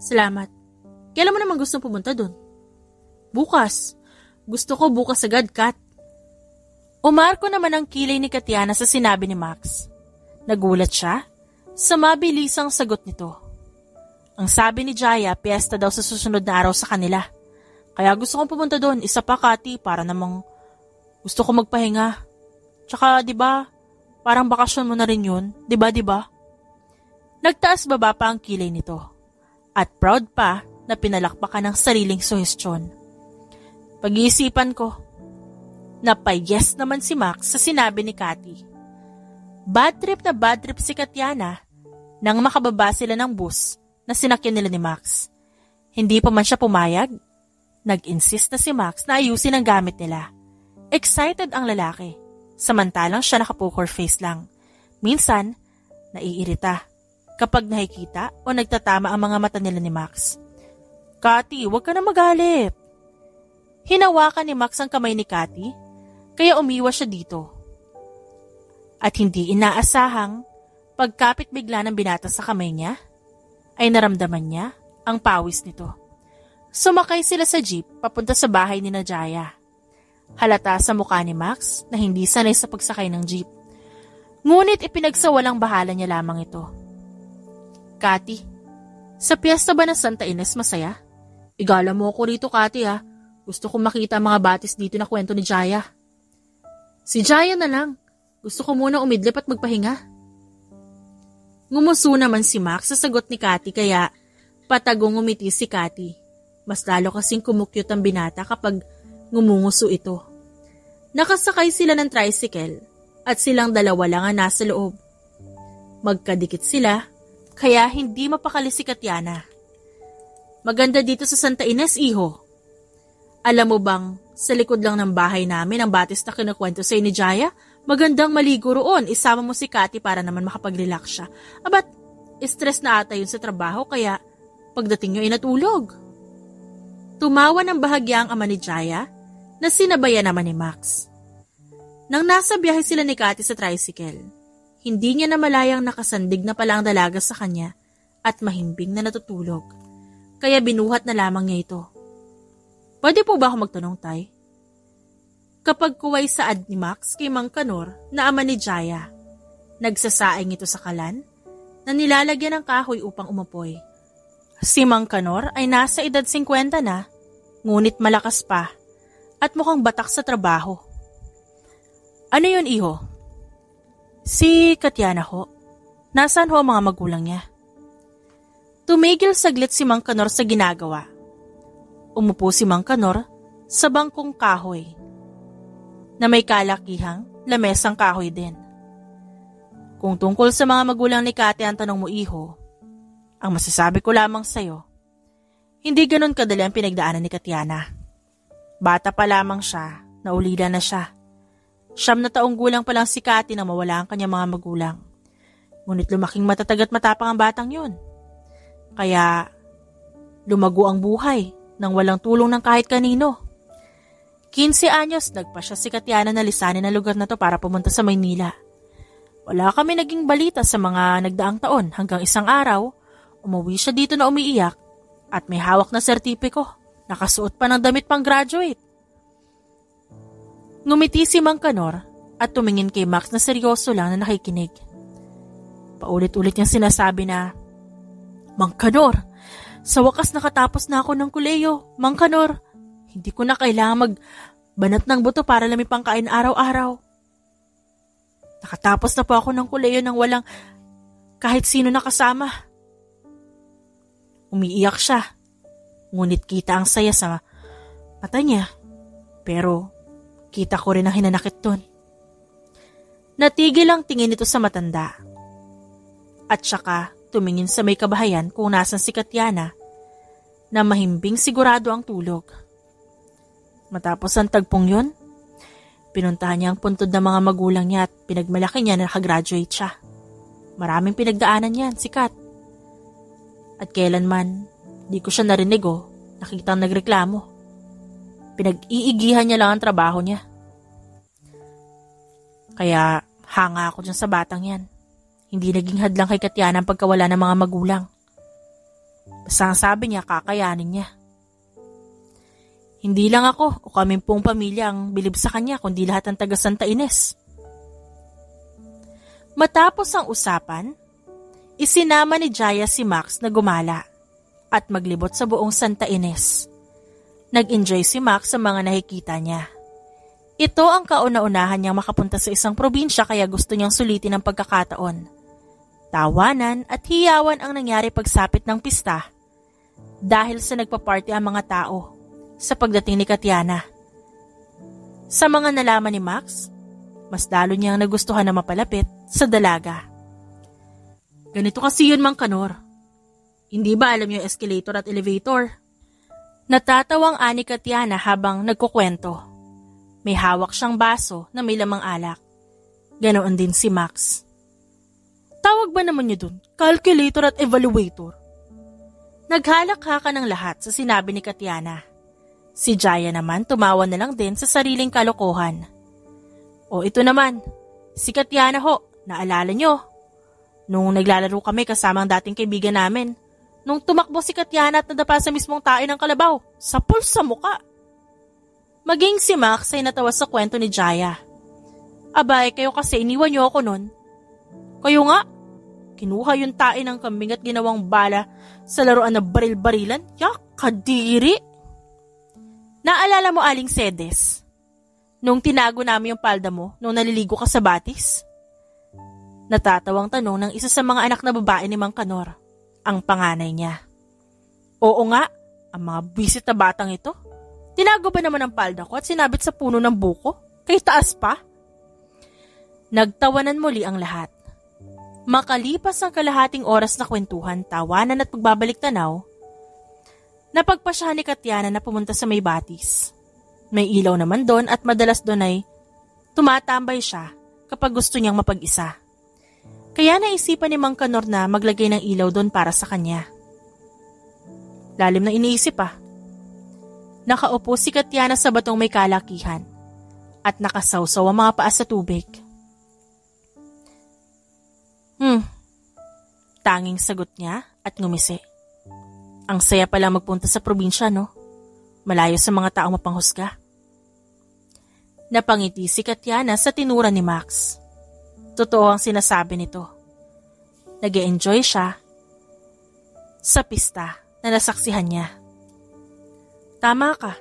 Salamat. Kailan mo naman gustong pumunta dun? Bukas. Gusto ko bukas agad, Kat. Umarko naman ang kilay ni Katiana sa sinabi ni Max. Nagulat siya sa mabilisang sagot nito. Ang sabi ni Jaya, piyesta daw sa susunod na araw sa kanila. Kaya gusto kong pumunta doon, isa pa Kati, para namang gusto ko magpahinga. Tsaka, di ba, parang bakasyon mo na rin yun, di ba? Nagtaas baba pa ang kilay nito. At proud pa na pinalakpakan ng sariling suhestyon. Pag-iisipan ko. Napay-yes naman si Max sa sinabi ni Kati. Bad trip si Katiana nang makababa sila ng bus na sinakyan nila ni Max. Hindi pa man siya pumayag. Nag-insist na si Max na ayusin ang gamit nila. Excited ang lalaki. Samantalang siya naka-poker face lang. Minsan, naiirita kapag nakikita o nagtatama ang mga mata nila ni Max. Kati, huwag ka na magalit. Hinawakan ni Max ang kamay ni Kati, kaya umiwas siya dito. At hindi inaasahang, pagkapit bigla ng binata sa kamay niya, ay naramdaman niya ang pawis nito. Sumakay sila sa jeep papunta sa bahay ni Jaya. Halata sa mukha ni Max na hindi sanay sa pagsakay ng jeep. Ngunit ipinagsawalang bahala niya lamang ito. Kati, sa piyesta ba ng Santa Ines masaya? Igala mo ako rito, Kati ha. Gusto kong makita ang mga batis dito na kwento ni Jaya. Si Jaya na lang. Gusto ko muna umidlip at magpahinga. Ngumuso naman si Max sa sagot ni Kati kaya patagong umiti si Kati. Mas lalo kasing kumukyut ang binata kapag ngumunguso ito. Nakasakay sila ng tricycle at silang dalawa lang ang nasa loob. Magkadikit sila kaya hindi mapakali si Katiana. Maganda dito sa Santa Ines, iho. Alam mo bang, sa likod lang ng bahay namin ang batis na kinukwento sa'yo ni Jaya, magandang maligo roon, isama mo si Kati para naman makapag-relax siya. Abat, stress na ata yun sa trabaho kaya pagdating nyo ay natulog. Tumawa ng bahagya ang ama ni Jaya na sinabayan naman ni Max. Nang nasa biyahe sila ni Kati sa tricycle, hindi niya namalayang nakasandig na pala ang dalaga sa kanya at mahimbing na natutulog. Kaya binuhat na lamang niya ito. Pwede po ba ako magtanong, Tay? Kapag kuway saad ni Max kay Mang Kanor na ama ni Jaya, nagsasaing ito sa kalan na nilalagyan ng kahoy upang umupoy. Si Mang Kanor ay nasa edad 50 na, ngunit malakas pa at mukhang batak sa trabaho. Ano yun, iho? Si Katiana ho. Nasaan ho ang mga magulang niya? Tumigil saglit si Mang Kanor sa ginagawa. Umupo si Mang Kanor sa bangkong kahoy na may kalakihang lamesang kahoy din. Kung tungkol sa mga magulang ni Kati ang tanong mo, iho, Ang masasabi ko lamang sa'yo, hindi ganun kadali ang pinagdaanan ni Katiana. Bata pa lamang siya, naulila na siya. 9 na taong gulang pa lang si Kati na mawala ang kanyang mga magulang. Ngunit lumaking matatag at matapang ang batang yun. Kaya lumago ang buhay nang walang tulong ng kahit kanino. 15 anyos nagpa siya si Katiana na lisanin ang lugar na to para pumunta sa Maynila. Wala kami naging balita sa mga nagdaang taon hanggang isang araw, umuwi siya dito na umiiyak at may hawak na sertipiko, nakasuot pa ng damit pang graduate. Ngumiti si Mang Kanor at tumingin kay Max na seryoso lang na nakikinig. Paulit-ulit niyang sinasabi na, Mang Kanor, sa wakas nakatapos na ako ng kuleyo, Mang Kanor. Hindi ko na kailangan magbanat ng buto para lamipang kain araw-araw. Nakatapos na po ako ng kuleyo nang walang kahit sino nakasama. Umiiyak siya, ngunit kita ang saya sa mata niya. Pero kita ko rin ang hinanakit dun. Natigil ang tingin nito sa matanda. At saka tumingin sa may kabahayan kung nasan si Katiana na mahimbing sigurado ang tulog. Matapos ang tagpong yun, pinuntahan niya ang puntod ng mga magulang niya at pinagmalaki niya na nakagraduate siya. Maraming pinagdaanan yan, sikat. At kailanman, di ko siya narinig nakitang nagreklamo. Pinag-iigihan niya lang ang trabaho niya. Kaya hanga ako dyan sa batang yan. Hindi naging hadlang kay Katiana ang pagkawala ng mga magulang. Basta ang sabi niya, kakayanin niya. Hindi lang ako o kaming pong pamilya ang bilib sa kanya kundi lahat ng taga Santa Ines. Matapos ang usapan, isinama ni Jaya si Max na gumala at maglibot sa buong Santa Ines. Nag-enjoy si Max sa mga nakikita niya. Ito ang kauna-unahan niyang makapunta sa isang probinsya kaya gusto niyang sulitin ang pagkakataon. Tawanan at hiyawan ang nangyari pagsapit ng pista dahil sa nagpa-party ang mga tao sa pagdating ni Katiana. Sa mga nalaman ni Max, mas lalo niyang nagustuhan na mapalapit sa dalaga. Ganito kasi yun, Mang Kanor. Hindi ba alam yung escalator at elevator? Natatawang ani Katiana habang nagkukwento. May hawak siyang baso na may lamang alak. Ganoon din si Max. Tawag ba naman niyo dun? Calculator at evaluator. Naghalakha ng lahat sa sinabi ni Katiana. Si Jaya naman tumawa na lang din sa sariling kalokohan. O ito naman, si Katiana ho, naalala nyo? Nung naglalaro kami kasama ang dating kaibigan namin, nung tumakbo si Katiana at nadapa sa mismong tae ng kalabaw, sapul sa muka. Maging si Max ay natawa sa kwento ni Jaya. Abay, kayo kasi iniwan nyo ako nun. Kayo nga, kinuha yung tae ng kambing at ginawang bala sa laruan na baril-barilan. Yak, kadiri! Naalala mo, Aling Sedes, nung tinago namin yung palda mo nung naliligo ka sa batis? Natatawang tanong ng isa sa mga anak na babae ni Mang Kanor, ang panganay niya. Oo nga, ang mga bisit na batang ito. Tinago ba naman ang palda ko at sinabit sa puno ng buko? Kay taas pa? Nagtawanan muli ang lahat. Makalipas ang kalahating oras na kwentuhan, tawanan at pagbabalik tanaw, napagpasyahan ni Katiana na pumunta sa may batis. May ilaw naman doon at madalas doon ay tumatambay siya kapag gusto niyang mapag-isa. Kaya naisipan ni Mang Kanor na maglagay ng ilaw doon para sa kanya. Lalim na iniisip Nakaupo si Katiana sa batong may kalakihan at nakasawsaw ang mga paa sa tubig. Tanging sagot niya at ngumisi. Ang saya pala magpunta sa probinsya, no? Malayo sa mga taong mapanghusga. Napangiti si Katiana sa tinura ni Max. Totoo ang sinasabi nito. Nag-e-enjoy siya sa pista na nasaksihan niya. Tama ka.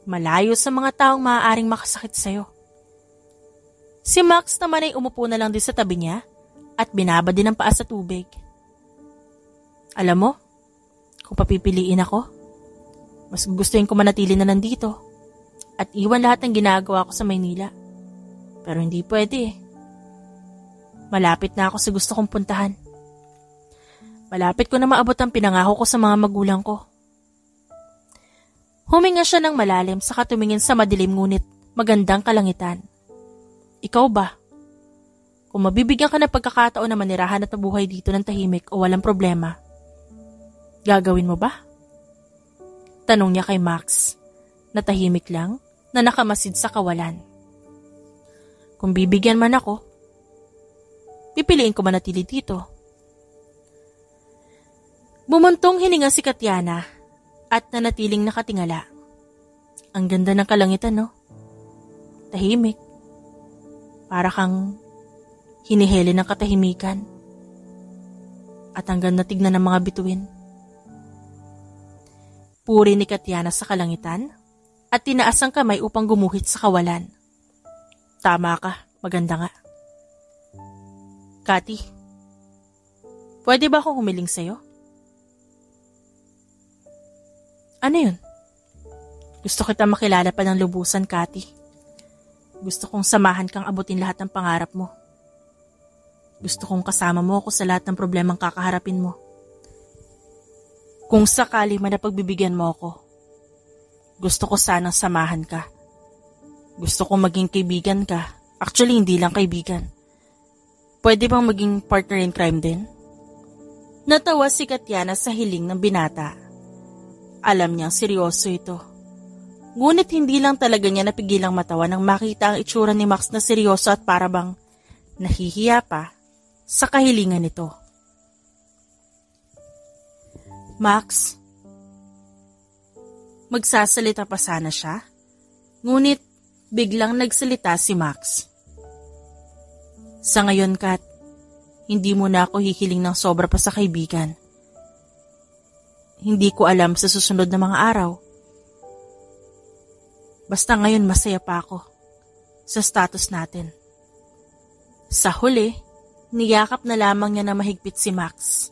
Malayo sa mga taong maaaring makasakit sa'yo. Si Max naman ay umupo na lang din sa tabi niya at binaba din ang paa sa tubig. Alam mo, kung papipiliin ako, mas gustuhin ko manatili na nandito at iwan lahat ng ginagawa ko sa Maynila. Pero hindi pwede. Malapit na ako sa gusto kong puntahan. Malapit ko na maabot ang pinangako ko sa mga magulang ko. Huminga siya ng malalim saka tumingin sa madilim ngunit magandang kalangitan. Ikaw ba? Kung mabibigyan ka ng pagkakataon na manirahan at mabuhay dito ng tahimik o walang problema, gagawin mo ba? Tanong niya kay Max, na tahimik lang, na nakamasid sa kawalan. Kung bibigyan man ako, pipiliin ko manatili dito. Bumuntong hininga si Katiana at nanatiling nakatingala. Ang ganda ng kalangitan, no? Tahimik. Para kang hinihili ng katahimikan. At ang ganda tignan ng mga bituin. Puri ni Katiana sa kalangitan at tinaas ang kamay upang gumuhit sa kawalan. Tama ka, maganda nga. Kati, pwede ba akong humiling sa'yo? Ano yun? Gusto kita makilala pa ng lubusan, Kati. Gusto kong samahan kang abutin lahat ng pangarap mo. Gusto kong kasama mo ako sa lahat ng problemang kakaharapin mo. Kung sakali man na pagbibigyan mo ako, gusto ko sanang samahan ka. Gusto kong maging kaibigan ka. Actually, hindi lang kaibigan. Pwede bang maging partner in crime din? Natawa si Katiana sa hiling ng binata. Alam niyang seryoso ito. Ngunit hindi lang talaga niya napigilang matawa nang makita ang itsura ni Max na seryoso at parabang nahihiya pa sa kahilingan nito. Max, magsasalita pa sana siya, ngunit biglang nagsalita si Max. Sa ngayon, Kat, hindi mo na ako hihiling ng sobra pa sa kaibigan. Hindi ko alam sa susunod na mga araw. Basta ngayon masaya pa ako sa status natin. Sa huli, niyakap na lamang niya na mahigpit si Max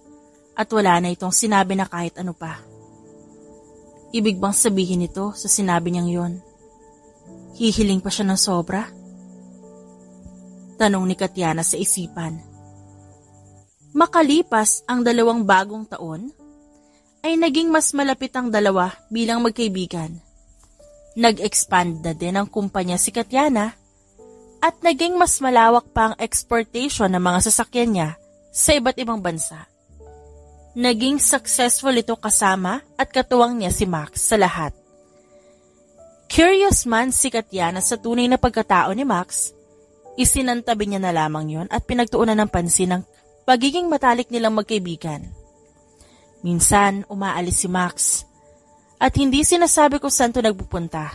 at wala na itong sinabi na kahit ano pa. Ibig bang sabihin ito sa sinabi niyang yon? Hihiling pa siya ng sobra? Tanong ni Katiana sa isipan. Makalipas ang 2 bagong taon, ay naging mas malapit ang dalawa bilang magkaibigan. Nag-expand na din ang kumpanya si Katiana at naging mas malawak pa ang exportation ng mga sasakyan niya sa iba't ibang bansa. Naging successful ito kasama at katuwang niya si Max sa lahat. Curious man si Katiana sa tunay na pagkatao ni Max, isinantabi niya na lamang yon at pinagtuunan ng pansin ang pagiging matalik nilang magkaibigan. Minsan, umaalis si Max at hindi sinasabi kung saan to nagpupunta.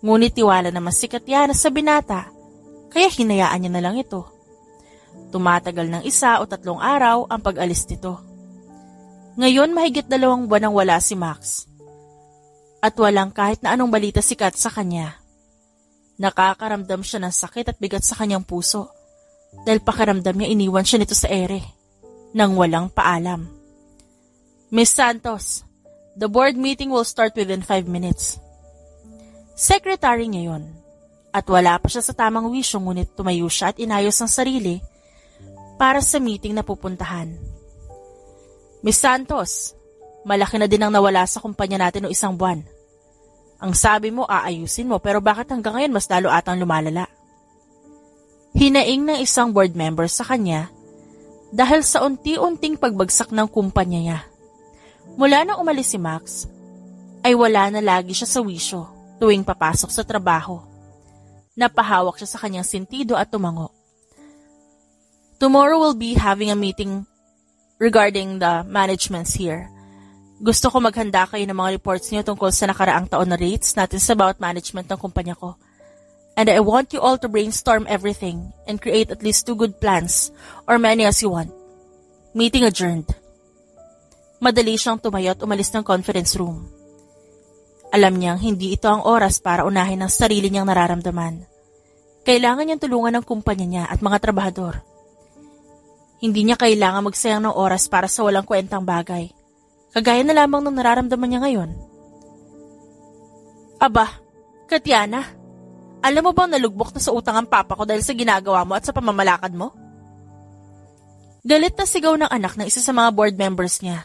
Ngunit tiwala naman si Katiana sa binata, kaya hinayaan niya na lang ito. Tumatagal ng 1 o 3 araw ang pag-alis nito. Ngayon mahigit 2 buwan nang wala si Max. At walang kahit na anong balita si Kat sa kanya. Nakakaramdam siya ng sakit at bigat sa kanyang puso dahil pakiramdam niya iniwan siya nito sa ere nang walang paalam. Miss Santos, the board meeting will start within 5 minutes. Secretary niya yon. At wala pa siya sa tamang wisyo ngunit tumayo siya at inayos ang sarili para sa meeting na pupuntahan. Miss Santos, malaki na din ang nawala sa kumpanya natin noong 1 buwan. Ang sabi mo aayusin mo pero bakit hanggang ngayon mas lalo atang lumalala? Hinaing ng isang board member sa kanya dahil sa unti-unting pagbagsak ng kumpanya niya. Mula nang umalis si Max, ay wala na lagi siya sa wisyo tuwing papasok sa trabaho. Napahawak siya sa kanyang sentido at tumango. Tomorrow we'll be having a meeting regarding the managements here. Gusto ko maghanda kayo ng mga reports niyo tungkol sa nakaraang taon na rates natin sa bawat management ng kumpanya ko. And I want you all to brainstorm everything and create at least 2 good plans or many as you want. Meeting adjourned. Madali siyang tumayo at umalis ng conference room. Alam niyang hindi ito ang oras para unahin ang sarili niyang nararamdaman. Kailangan niyang tulungan ng kumpanya niya at mga trabahador. Hindi niya kailangan magsayang ng oras para sa walang kwentang bagay. Kagaya na lamang ng nararamdaman niya ngayon. Aba, Katiana, alam mo bang nalugbok na sa utang ang papa ko dahil sa ginagawa mo at sa pamamalakad mo? Galit na sigaw ng anak ng isa sa mga board members niya.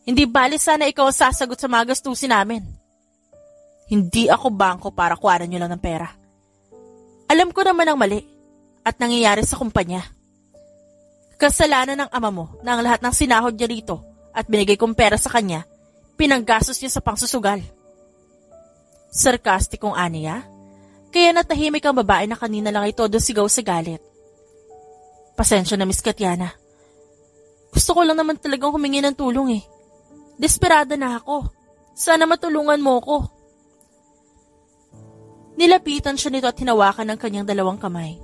Hindi bali sana ikaw ang sasagot sa mga gastusin namin. Hindi ako bangko para kuwaran niyo lang ng pera. Alam ko naman ang mali at nangyayari sa kumpanya. Kasalanan ng ama mo na ang lahat ng sinahod niya rito at binigay kong pera sa kanya, pinanggastos niya sa pangsusugal. Sarkastikong aniya, kaya natahimik ang babae na kanina lang ay todo sigaw sa galit. Pasensya na, Miss Katiana. Gusto ko lang naman talagang humingi ng tulong eh. Desperada na ako. Sana matulungan mo ko. Nilapitan siya nito at hinawakan ng kanyang dalawang kamay.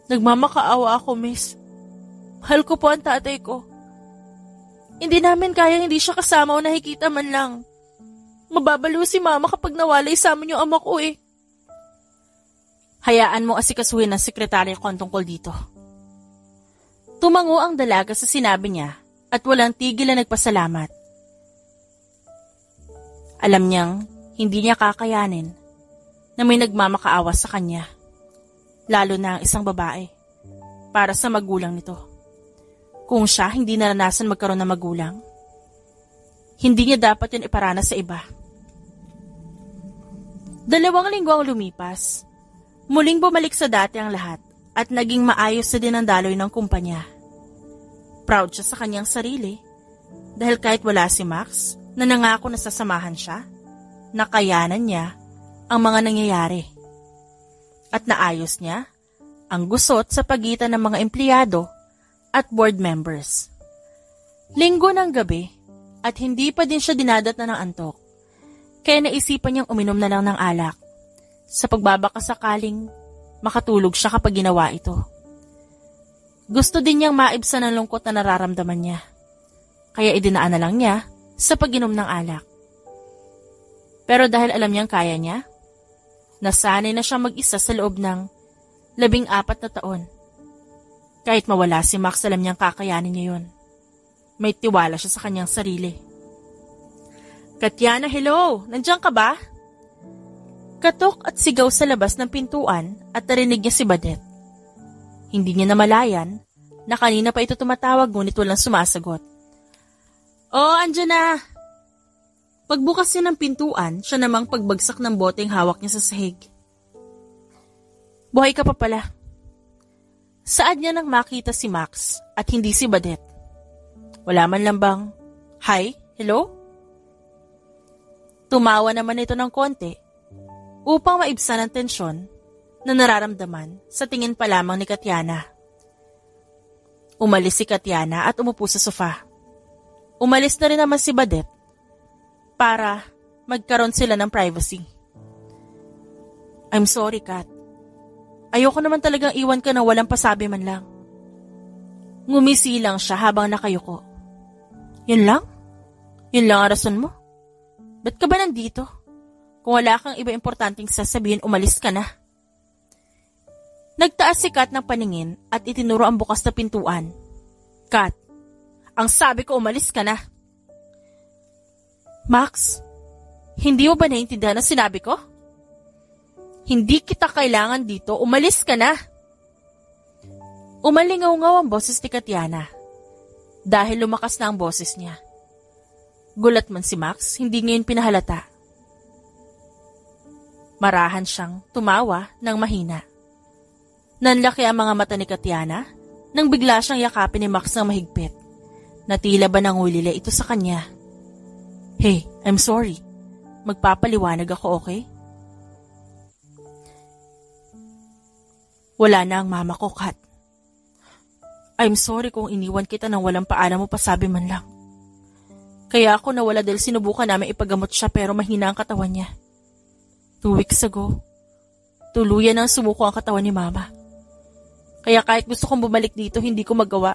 Nagmamakaawa ako, miss. Mahal ko po ang tatay ko. Hindi namin kaya hindi siya kasama o nakikita man lang. Mababaliw si mama kapag nawalay sa amin yung ama ko eh. Hayaan mo asikasuhin ng sekretarya ko ang tungkol dito. Tumango ang dalaga sa sinabi niya at walang tigil na nagpasalamat. Alam niyang hindi niya kakayanin na may nagmamakaawa sa kanya, lalo na ang isang babae, para sa magulang nito. Kung siya hindi naranasan magkaroon ng magulang, hindi niya dapat yun iparana sa iba. 2 linggo ang lumipas. Muling bumalik sa dati ang lahat at naging maayos na din ang daloy ng kumpanya. Proud siya sa kanyang sarili dahil kahit wala si Max na nangako na sasamahan siya, nakayanan niya ang mga nangyayari. At naayos niya ang gusot sa pagitan ng mga empleyado at board members. Linggo ng gabi at hindi pa din siya dinadatnan ng antok, kaya naisipan niyang uminom na lang ng alak sa pagbabakasakaling makatulog siya kapag ginawa ito. Gusto din niyang maibsan ang lungkot na nararamdaman niya, kaya idinaan na lang niya sa pag-inom ng alak. Pero dahil alam niyang kaya niya, nasanay na siyang mag-isa sa loob ng 14 na taon. Kahit mawala si Max, alam niyang kakayanin niya yun. May tiwala siya sa kanyang sarili. Katiana, hello! Nandiyan ka ba? Katok at sigaw sa labas ng pintuan at narinig niya si Badet. Hindi niya namalayan na kanina pa ito tumatawag ngunit walang sumasagot. Oh, andyan na! Pagbukas niya ng pintuan, siya namang pagbagsak ng boteng hawak niya sa sahig. Buhay ka pa pala. Saan niya nang makita si Max at hindi si Badet? Wala man lang bang, hi, hello? Tumawa naman ito ng konti upang maibsan ang tensyon na nararamdaman sa tingin pa lamang ni Katiana. Umalis si Katiana at umupo sa sofa. Umalis na rin naman si Badet para magkaroon sila ng privacy. I'm sorry, Kat. Ayoko naman talagang iwan ka na walang pasabi man lang. Ngumisi lang siya habang nakayuko. Yun lang? Yun lang ang rason mo? Ba't ka ba nandito? Kung wala kang iba importanteng sasabihin, umalis ka na. Nagtaas si Kat ng paningin at itinuro ang bukas na pintuan. Kat, ang sabi ko umalis ka na. Max, hindi mo ba naiintindihan ang sinabi ko? Hindi kita kailangan dito, umalis ka na. Umalingaw-ngaw ang boses ni Katiana dahil lumakas na ang boses niya. Gulat man si Max, hindi ngayon pinahalata. Marahan siyang tumawa ng mahina. Nanlaki ang mga mata ni Katiana nang bigla siyang yakapin ni Max ng mahigpit. Natila ba nangulila ito sa kanya? Hey, I'm sorry. Magpapaliwanag ako, okay? Wala na ang mama ko, Kat. I'm sorry kung iniwan kita nang walang paalam mo pasabi man lang. Kaya ako nawala dahil sinubukan namin ipagamot siya pero mahina ang katawan niya. 2 weeks ago, tuluyan ang sumuko ang katawan ni mama. Kaya kahit gusto kong bumalik dito, hindi ko magawa.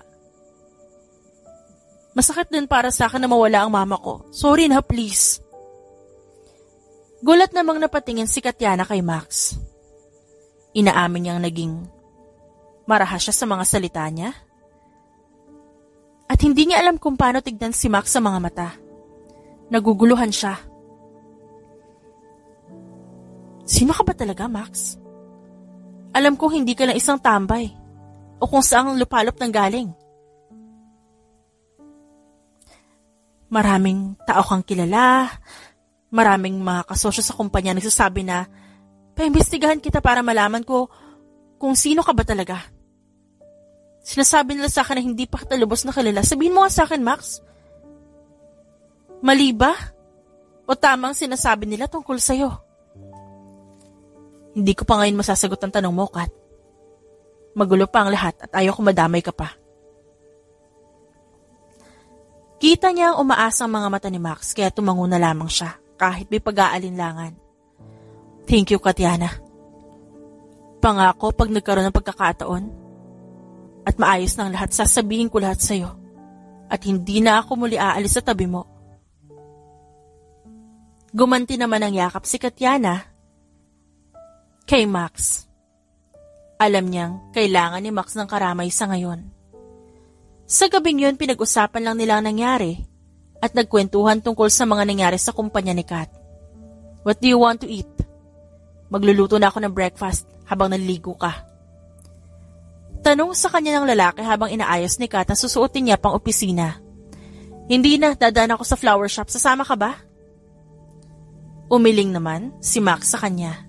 Masakit din para sa akin na mawala ang mama ko. Sorry na, please. Gulat namang napatingin si Katiana kay Max. Inaamin niyang naging marahas siya sa mga salita niya. At hindi niya alam kung paano tignan si Max sa mga mata. Naguguluhan siya. Sino ka ba talaga, Max? Alam kong hindi ka lang isang tambay. o kung saang lupalop nang galing. Maraming tao kang kilala, maraming mga kasosyo sa kumpanya nagsasabi na paimbestigahan kita para malaman ko kung sino ka ba talaga. Sinasabi nila sa akin na hindi pa kita lubos na kilala. Sabihin mo nga sa akin, Max. Mali ba? O tamang sinasabi nila tungkol sa'yo? Hindi ko pa ngayon masasagot ang tanong mo, Kat. Magulo pa ang lahat at ayaw ko madamay ka pa. Kita niya ang umaasang mga mata ni Max kaya tumango na lamang siya kahit may pag-aalinlangan. Thank you, Katyana. Pangako pag nagkaroon ng pagkakataon at maayos ng lahat, sasabihin ko lahat sa'yo at hindi na ako muli aalis sa tabi mo. Gumanti naman ang yakap si Katyana kay Max. Alam niyang kailangan ni Max ng karamay sa ngayon. Sa gabing yun, pinag-usapan lang nila ang nangyari at nagkwentuhan tungkol sa mga nangyari sa kumpanya ni Kat. What do you want to eat? Magluluto na ako ng breakfast habang naliligo ka. Tanong sa kanya ng lalaki habang inaayos ni Kat ang susuotin niya pang opisina. Hindi na, dadaan ako sa flower shop. Sasama ka ba? Umiling naman si Max sa kanya.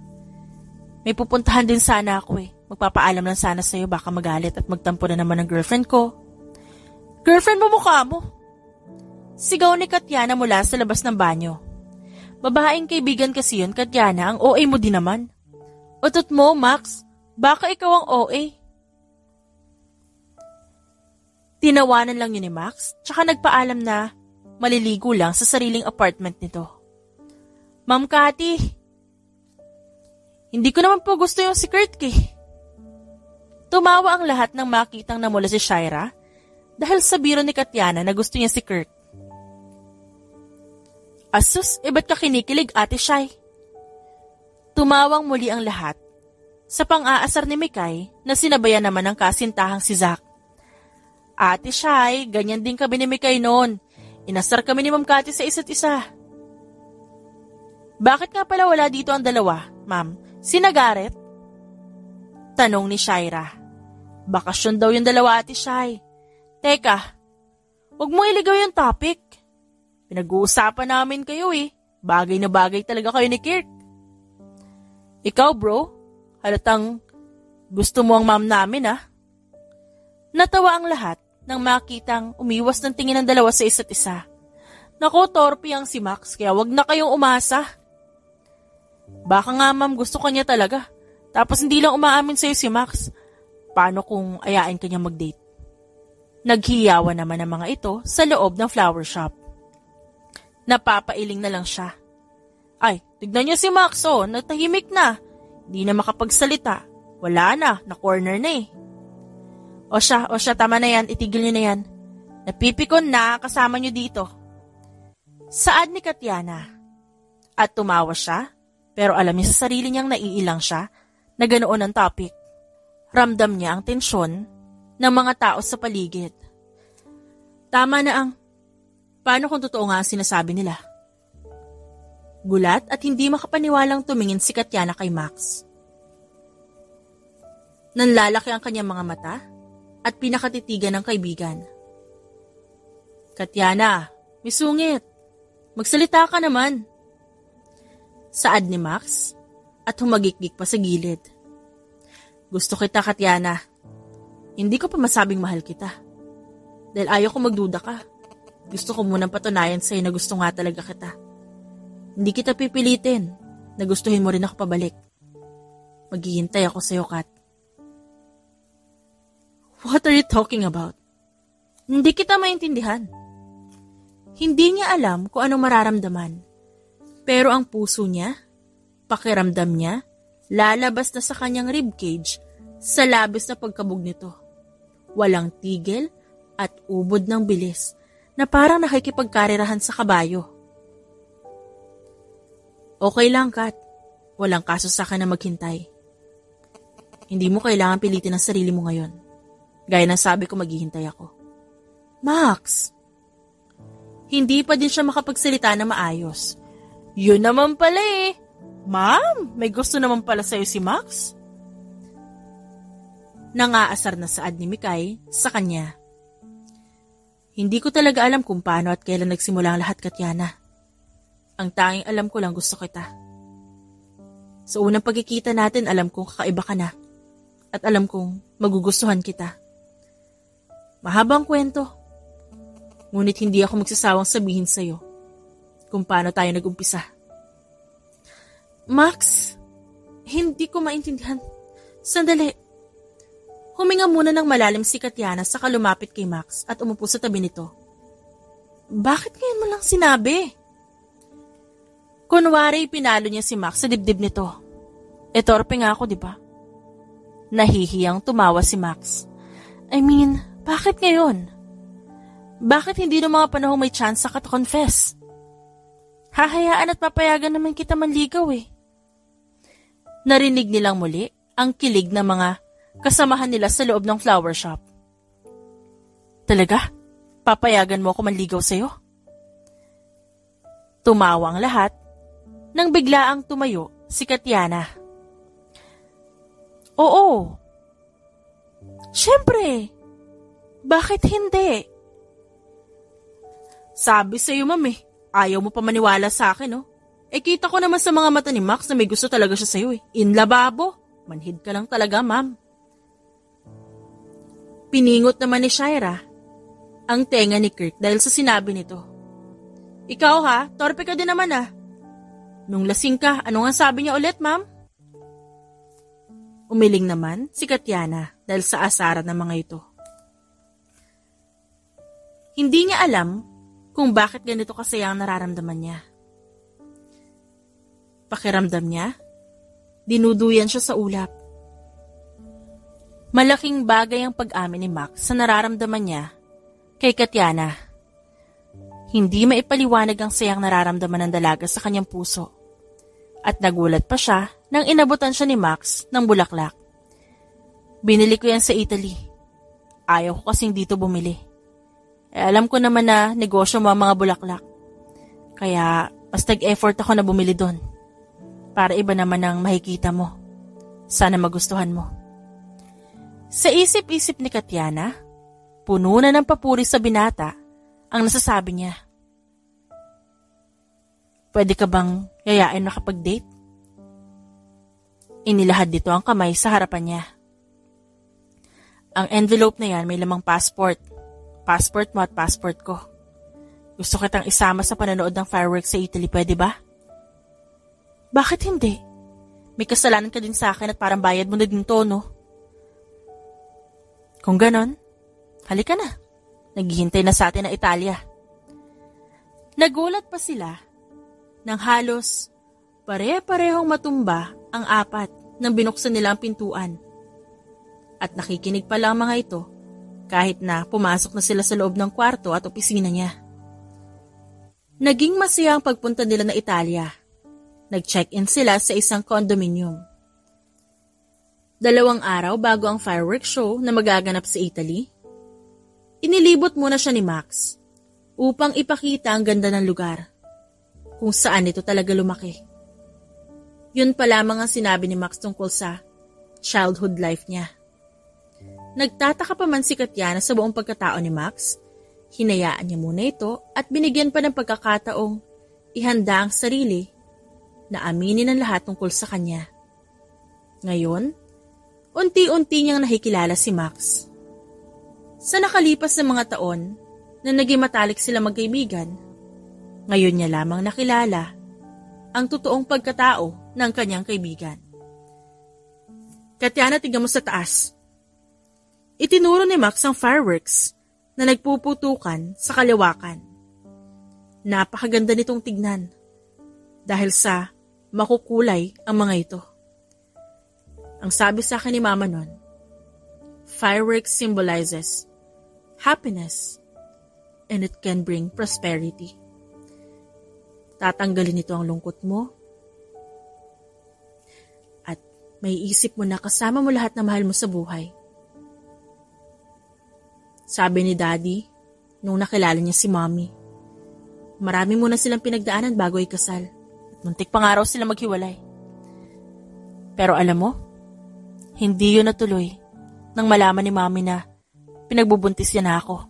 May pupuntahan din sana ako eh. Magpapaalam lang sana sa'yo, baka magalit at magtampo na naman ang girlfriend ko. Girlfriend mo mukha mo. Sigaw ni Katyana mula sa labas ng banyo. Babaeng kaibigan kasi yun, Katyana, ang OA mo din naman. Utot mo, Max, baka ikaw ang OA. Tinawanan lang yun ni Max, tsaka nagpaalam na maliligo lang sa sariling apartment nito. Ma'am Cathy, hindi ko naman po gusto yung si Kurt eh. Tumawa ang lahat nang makitang namula si Shaira dahil sa biro ni Katyana na gusto niya si Kurt. Asus, ba't ka kinikilig, Ate Shai? Tumawang muli ang lahat sa pang-aasar ni Mikay na sinabayan naman ng kasintahang si Zack. Ate Shai, ganyan din kami ni Mikay noon. Inasar kami ni Ma'am Cathy sa isa't isa. Bakit nga pala wala dito ang dalawa, ma'am? Sina Garrett? Tanong ni Shaira. Bakasyon daw yung dalawa, Ate Shai. Teka, huwag mo iligaw yung topic. Pinag-uusapan namin kayo eh. Bagay na bagay talaga kayo ni Kirk. Ikaw bro, halatang gusto mo ang ma'am namin ah. Natawa ang lahat nang makitang umiwas ng tingin ng dalawa sa isa't isa. Naku, torpe ang si Max kaya wag na kayong umasa. Baka nga ma'am gusto kanya talaga. Tapos hindi lang umaamin sa'yo si Max. Paano kung ayain kanya mag-date? Naghiyawan naman ang mga ito sa loob ng flower shop. Napapailing na lang siya. Ay, tignan niyo si Max oh, natahimik na. Hindi na makapagsalita. Wala na corner na eh. O siya, tama na yan, itigil niyo na yan. Napipikon na kasama niyo dito. Saad ni Katyana. At tumawa siya, pero alam niya sa sarili niyang naiilang siya na ganoon ang topic. Ramdam niya ang tensyon ng mga tao sa paligid. Tama na ang, paano kung totoo nga ang sinasabi nila? Gulat at hindi makapaniwalang tumingin si Katyana kay Max. Nanlalaki ang kanyang mga mata at pinakatitigan ng kaibigan. Katyana, may sungit. Magsalita ka naman. Saad ni Max at humagikgik pa sa gilid. Gusto kita, Katyana. Hindi ko pa masabing mahal kita. Dahil ayaw ko magduda ka. Gusto ko munang patunayan sa'yo na gusto nga talaga kita. Hindi kita pipilitin na gustuhin mo rin ako pabalik. Maghihintay ako sa'yo, Kat. What are you talking about? Hindi kita maintindihan. Hindi niya alam kung anong mararamdaman. Pero ang puso niya, pakiramdam niya, lalabas na sa kanyang ribcage sa labis na pagkabog nito. Walang tigil at ubod ng bilis na parang nakikipagkarirahan sa kabayo. Okay lang, Kat. Walang kaso sa akin na maghintay. Hindi mo kailangan pilitin ang sarili mo ngayon. Gaya ng sabi ko, maghihintay ako. Max! Hindi pa din siya makapagsalita na maayos. Yun naman pala eh. Ma'am, may gusto naman pala sa'yo si Max. Nangaasar na saad ni Mikay sa kanya. Hindi ko talaga alam kung paano at kailan nagsimula ang lahat, Katyana. Ang tanging alam ko lang gusto kita. Sa unang pagkikita natin, alam kong kakaiba ka na. At alam kong magugustuhan kita. Mahabang kwento. Ngunit hindi ako magsasawang sabihin sa'yo kung paano tayo nag-umpisa. Max, hindi ko maintindihan. Sandali. Huminga muna ng malalim si Katyana saka lumapit kay Max at umupo sa tabi nito. Bakit ngayon mo lang sinabi? Kunwari pinalo niya si Max sa dibdib nito. Torpe nga ako, di ba? Nahihiyang tumawa si Max. I mean, bakit ngayon? Bakit hindi noong mga panahong may chance ka to confess? Hahayaan at papayagan naman kita manligaw eh. Narinig nilang muli ang kilig ng mga kasamahan nila sa loob ng flower shop. Talaga? Papayagan mo ako manligaw sa'yo? Tumawa ang lahat nang biglaang tumayo si Katyana. Oo. Siyempre. Bakit hindi? Sabi sa'yo, ma'am eh. Ayaw mo pa maniwala sa akin, no? Kita ko naman sa mga mata ni Max na may gusto talaga siya sa'yo eh. In lababo. Manhid ka lang talaga, ma'am. Piningot naman ni Shaira ang tenga ni Kirk dahil sa sinabi nito. Ikaw ha, torpe ka din naman ah. Nung lasing ka, ano nga sabi niya ulit, ma'am? Umiling naman si Katyana dahil sa asaran ng mga ito. Hindi niya alam kung bakit ganito kasaya ang nararamdaman niya. Pakiramdam niya, dinuduyan siya sa ulap. Malaking bagay ang pag-amin ni Max sa nararamdaman niya kay Katyana. Hindi maipaliwanag ang sayang nararamdaman ng dalaga sa kanyang puso. At nagulat pa siya nang inabutan siya ni Max ng bulaklak. Binili ko yan sa Italy. Ayaw ko kasing dito bumili. Alam ko naman na negosyo mo ang mga bulaklak. Kaya mas nag-effort ako na bumili doon. Para iba naman ang makikita mo. Sana magustuhan mo. Sa isip-isip ni Katyana, puno na ng papuri sa binata ang nasasabi niya. Pwede ka bang yayain makapag-date? Inilahad dito ang kamay sa harapan niya. Ang envelope na yan may lamang passport. Passport mo at passport ko. Gusto kitang isama sa panonood ng fireworks sa Italy, pwede ba? Bakit hindi? May kasalanan ka din sa akin at parang bayad mo na din to, no? Kung ganon, halika na. Naghihintay na sa atin ang Italia. Nagulat pa sila nang halos pare-parehong matumba ang apat nang binuksan nila ang pintuan. At nakikinig pa lang mga ito kahit na pumasok na sila sa loob ng kwarto at opisina niya. Naging masaya ang pagpunta nila na Italia. Nag-check-in sila sa isang condominium. 2 araw bago ang fireworks show na magaganap sa Italy, inilibot muna siya ni Max upang ipakita ang ganda ng lugar, kung saan ito talaga lumaki. Yun pa lamang ang sinabi ni Max tungkol sa childhood life niya. Nagtataka pa man si Katyana sa buong pagkatao ni Max, hinayaan niya muna ito at binigyan pa ng pagkakataong ihanda ang sarili na aminin ang lahat tungkol sa kanya. Ngayon, unti-unti niyang nakikilala si Max. Sa nakalipas na mga taon na naging matalik sila magkaibigan, ngayon niya lamang nakilala ang totoong pagkatao ng kanyang kaibigan. Katyana, tingnan mo sa taas. Itinuro ni Max ang fireworks na nagpuputukan sa kaliwakan. Napakaganda nitong tignan dahil sa makukulay ang mga ito. Ang sabi sa akin ni Mama nun, fireworks symbolizes happiness and it can bring prosperity. Tatanggalin nito ang lungkot mo at may isip mo na kasama mo lahat na mahal mo sa buhay. Sabi ni Daddy, nung nakilala niya si Mommy, marami muna silang pinagdaanan bago ikasal at muntik pang araw sila maghiwalay. Pero alam mo, hindi yun natuloy nang malaman ni Mommy na pinagbubuntis niya na ako.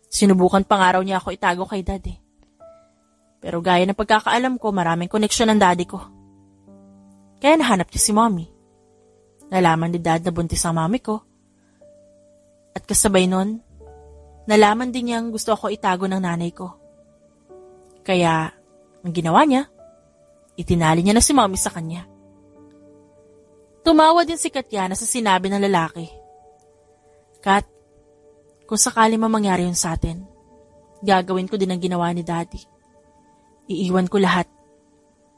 Sinubukan pa nga raw niya ako itago kay Dad eh. Pero gaya ng pagkakaalam ko, maraming koneksyon ng daddy ko. Kaya nahanap niya si Mommy. Nalaman ni Dad na buntis ang Mommy ko. At kasabay nun, nalaman din niyang gusto ako itago ng nanay ko. Kaya, ang ginawa niya, itinali niya na si Mommy sa kanya. Tumawa din si Katiana sa sinabi ng lalaki. Kat, kung sakali mangyari yun sa atin, gagawin ko din ang ginawa ni Daddy. Iiwan ko lahat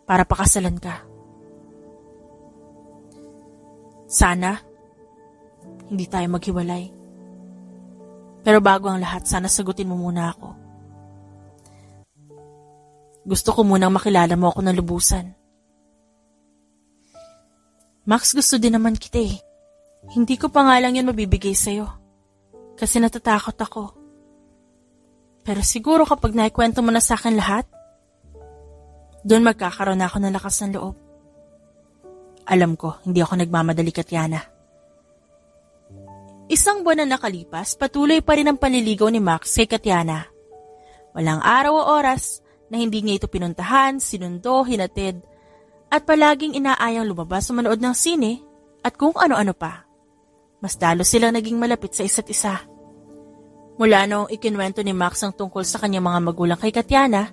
para pakasalan ka. Sana, hindi tayo maghiwalay. Pero bago ang lahat, sana sagutin mo muna ako. Gusto ko munang makilala mo ako ng lubusan. Max, gusto din naman kita eh. Hindi ko pa nga lang yun mabibigay sa'yo. Kasi natatakot ako. Pero siguro kapag naikwento mo na sa akin lahat, doon magkakaroon ako ng lakas ng loob. Alam ko, hindi ako nagmamadali, Katiana. Isang buwan na nakalipas, patuloy pa rin ang panliligaw ni Max kay Katiana. Walang araw o oras na hindi niya ito pinuntahan, sinundo, hinatid, at palaging inaayang lumabas o manood ng sine at kung ano-ano pa. Mas lalo silang naging malapit sa isa't isa. Mula noong ikinwento ni Max ang tungkol sa kanyang mga magulang kay Katiana,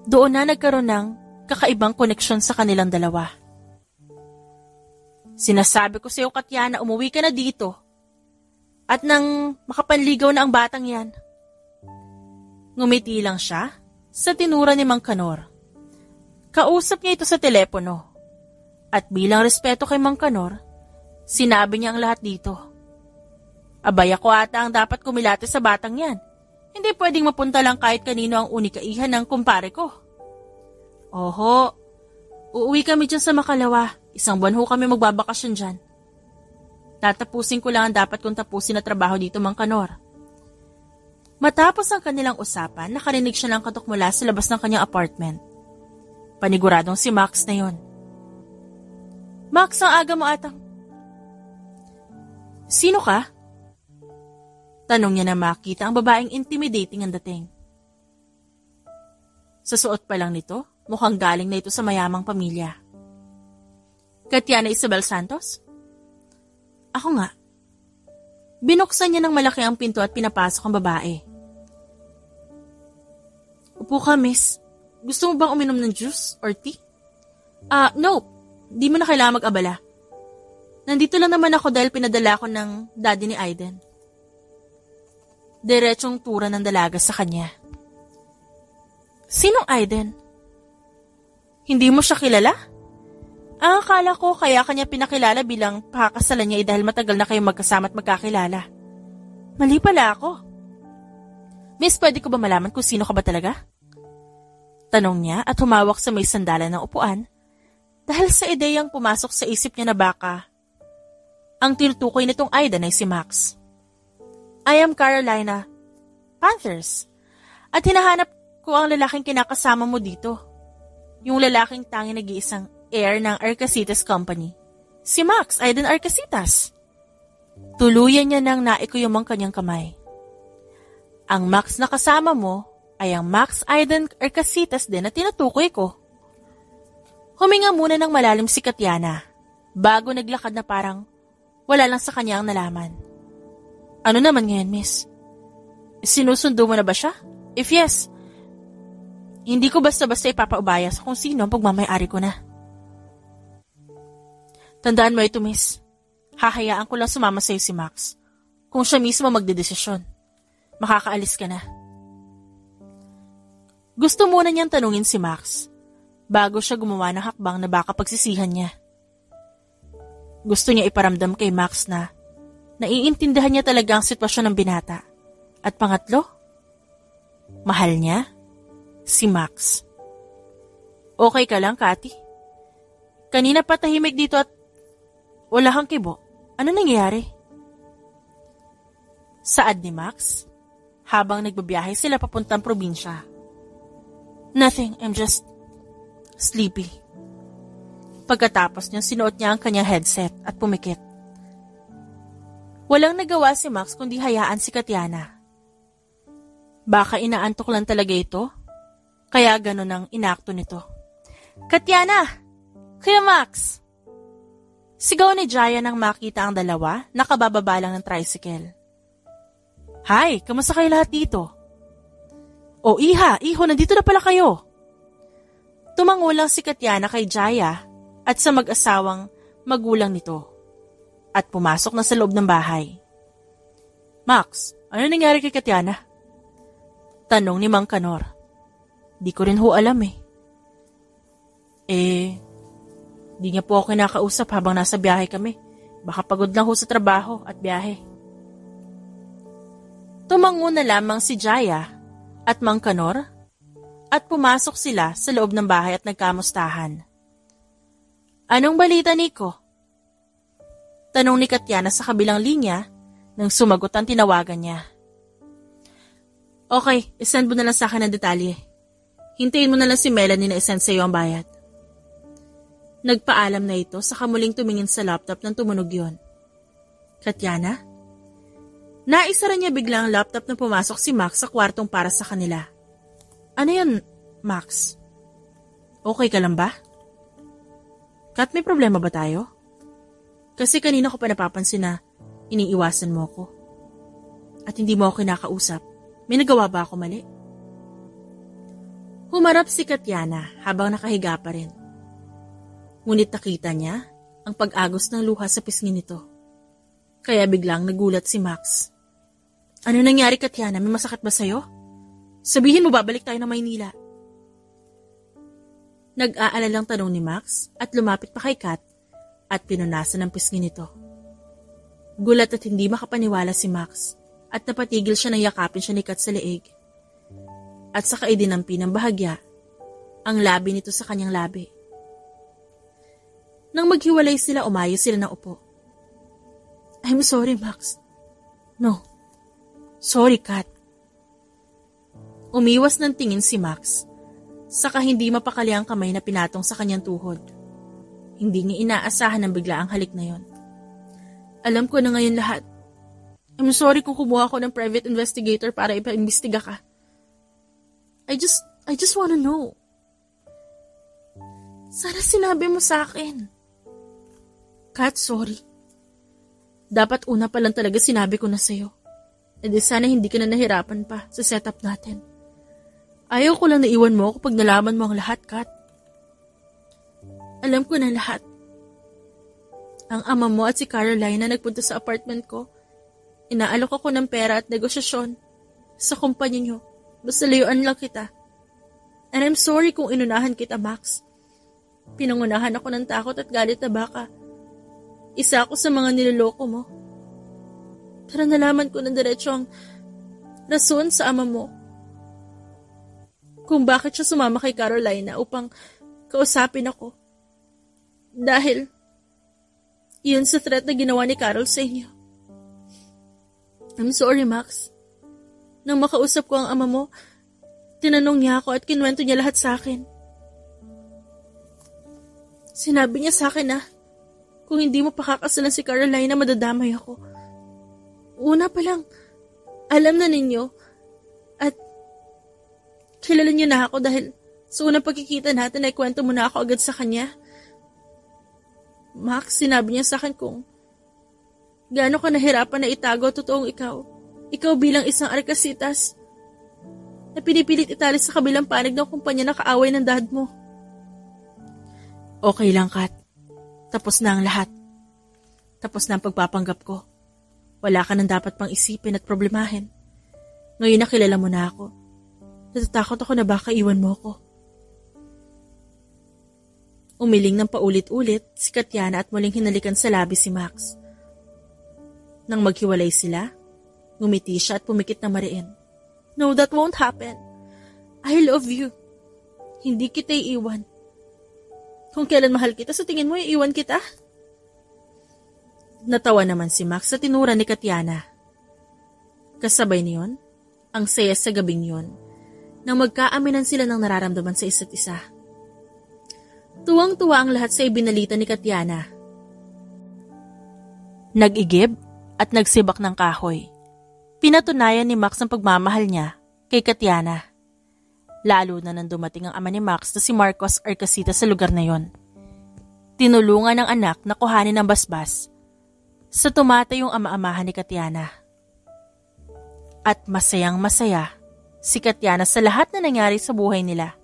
doon na nagkaroon ng kakaibang koneksyon sa kanilang dalawa. Sinasabi ko sa iyo, Katiana, umuwi ka na dito. At nang makapanligaw na ang batang yan. Ngumiti lang siya sa tinura ni Mang Kanor. Kausap niya ito sa telepono. At bilang respeto kay Mang Kanor, sinabi niya ang lahat dito. Abay, ako ata ang dapat kumilate sa batang yan. Hindi pwedeng mapunta lang kahit kanino ang unikaihan ng kumpare ko. Oho, uuwi kami dyan sa Makalawa. Isang buwan ho kami magbabakasyon dyan. Tatapusin ko lang ang dapat kong tapusin na trabaho dito, Mang Kanor. Matapos ang kanilang usapan, nakarinig siya ng katok mula sa labas ng kanyang apartment. Paniguradong si Max na yon. Max, ang aga mo atang. Sino ka? Tanong niya na makita ang babaeng intimidating ang dating. Sa suot pa lang nito, mukhang galing na ito sa mayamang pamilya. Katiana Isabel Santos? Ako nga. Binuksan niya ng malaki ang pinto at pinapasok ang babae. Upo ka, miss. Gusto mo bang uminom ng juice or tea? No. Di mo na kailangan mag-abala. Nandito lang naman ako dahil pinadala ko ng daddy ni Aiden. Diretsong tura ng dalaga sa kanya. Sinong Aiden? Hindi mo siya kilala? Ang akala ko kaya kanya pinakilala bilang pakakasalan niya dahil matagal na kayong magkasama at magkakilala. Mali pala ako. Miss, pwede ko ba malaman kung sino ka ba talaga? Tanong niya at humawak sa may sandalan ng upuan dahil sa ideyang pumasok sa isip niya na baka ang tinutukoy nitong Aiden ay si Max. I am Carolina Panthers at hinahanap ko ang lalaking kinakasama mo dito. Yung lalaking tanging nag-iisang heir ng Arcasitas Company. Si Max Aiden Arcasitas. Tuluyan niya nang naikuyom ang kanyang kamay. Ang Max na kasama mo ay ang Max Aiden Arcasitas din na tinutukoy ko. Huminga muna ng malalim si Katiana bago naglakad na parang wala lang sa kanya ang nalaman. Ano naman ngayon, miss? Sinusundo mo na ba siya? If yes, hindi ko basta-basta ipapaubaya sa kung sino ang pagmamayari ko na. Tandaan mo ito, miss. Hahayaan ko lang sumama sa'yo si Max. Kung siya mismo magdedesisyon, makakaalis ka na. Gusto muna niyang tanungin si Max bago siya gumawa ng hakbang na baka pagsisihan niya. Gusto niya iparamdam kay Max na naiintindihan niya talaga ang sitwasyon ng binata. At pangatlo, mahal niya si Max. Okay ka lang, Kati? Kanina pa tahimik dito at wala kang kibo. Ano nangyayari? Saad ni Max habang nagbabiyahe sila papuntang probinsya. Nothing, I'm just sleepy. Pagkatapos niya, sinuot niya ang kanyang headset at pumikit. Walang nagawa si Max kundi hayaan si Katiana. Baka inaantok lang talaga ito, kaya gano'n ang inakto nito. Katiana! Kuya Max! Sigaw ni Jaya nang makita ang dalawa, nakabababa lang ng tricycle. Hi, kamusta kayo lahat dito? O iho, nandito na pala kayo. Tumango lang si Katiana kay Jaya at sa mag-asawang magulang nito at pumasok na sa loob ng bahay. Max, ano nangyari kay Katiana? Tanong ni Mang Kanor. Di ko rin ho alam eh. Di niya po ako kinakausap habang nasa biyahe kami. Baka pagod lang ho sa trabaho at biyahe. Tumango na lamang si Jaya at Mang Kanor at pumasok sila sa loob ng bahay at nagkamustahan. Anong balita, Nico? Tanong ni Katiana sa kabilang linya nang sumagot ang tinawagan niya. Okay, isend mo na lang sa akin ang detalye. Hintayin mo na lang si Melanie na isend sa iyo ang bayad. Nagpaalam na ito sa kamuling tumingin sa laptop nang tumunog yon. Katiana? Naisara niya biglang ang laptop na pumasok si Max sa kwartong para sa kanila. Ano yan, Max? Okay ka lang ba? Kat, may problema ba tayo? Kasi kanina ko pa napapansin na iniiwasan mo ko. At hindi mo ako kinakausap. May nagawa ba ako mali? Humarap si Katiana habang nakahiga pa rin. Ngunit nakita niya ang pag-agos ng luha sa pisngi nito. Kaya biglang nagulat si Max. Ano nangyari, Katiana? May masakit ba sa'yo? Sabihin mo babalik tayo na Maynila. Nag-aalalang tanong ni Max at lumapit pa kay Kat at pinunasan ang pisngi nito. Gulat at hindi makapaniwala si Max at napatigil siya nang yakapin siya ni Kat sa leeg. At saka idinampi ng bahagya ang labi nito sa kanyang labi. Nang maghiwalay sila, umayos sila ng upo. I'm sorry, Max. No. Sorry, Kat. Umiwas ng tingin si Max, saka hindi mapakali ang kamay na pinatong sa kanyang tuhod. Hindi niya inaasahan ng biglaang halik na yon. Alam ko na ngayon lahat. I'm sorry kung kumuha ko ng private investigator para ipaimbestiga ka. I just wanna know. Sana sinabi mo sa akin. Kat, sorry. Dapat una pa lang talaga sinabi ko na sa'yo. E di sana hindi ka na nahirapan pa sa setup natin. Ayaw ko lang naiwan mo kapag nalaman mo ang lahat, Kat. Alam ko na lahat. Ang ama mo at si Caroline na nagpunta sa apartment ko, inaalok ako ng pera at negosyasyon sa kumpanya niyo. Basta layuan lang kita. And I'm sorry kung inunahan kita, Max. Pinangunahan ako ng takot at galit na baka isa ako sa mga niloloko mo. Pero nalaman ko ng diretso ang rason sa ama mo kung bakit siya sumama kay Carolina upang kausapin ako. Dahil yun sa threat na ginawa ni Carol sa inyo. I'm sorry, Max. Nang makausap ko ang ama mo, tinanong niya ako at kinwento niya lahat sa akin. Sinabi niya sa akin na kung hindi mo pakakasalan si Carolina, madadamay ako. Una pa lang, alam na ninyo at kilala niyo na ako dahil sa unang pagkikita natin ay kwento mo na ako agad sa kanya. Max, sinabi niya sa akin kung gaano ka nahirapan na itago totoong ikaw. Ikaw bilang isang arkasitas na pinipilit italis sa kabilang panig ng kumpanya na kaaway ng dad mo. Okay lang, Kat. Tapos na ang lahat. Tapos na ang pagpapanggap ko. Wala ka nang dapat pang isipin at problemahin. Ngayon nakilala mo na ako. Natatakot ako na baka iwan mo ko. Umiling ng paulit-ulit si Katiana at muling hinalikan sa labi si Max. Nang maghiwalay sila, ngumiti siya at pumikit na mariin. No, that won't happen. I love you. Hindi kita iiwan. Kung kailan mahal kita, sa tingin mo iiwan kita? Natawa naman si Max sa tinura ni Katiana. Kasabay niyon, ang saya sa gabing yon, nang magkaaminan sila ng nararamdaman sa isa't isa. Tuwang-tuwa ang lahat sa ibinalita ni Katiana. Nag-igib at nagsibak ng kahoy. Pinatunayan ni Max ang pagmamahal niya kay Katiana. Lalo na nang dumating ang ama ni Max na si Marcos Arcasita sa lugar na yon. Tinulungan ng anak na kuhanin ang basbas sa tumatayong ama-amahan ni Katiana. At masayang-masaya si Katiana sa lahat na nangyari sa buhay nila.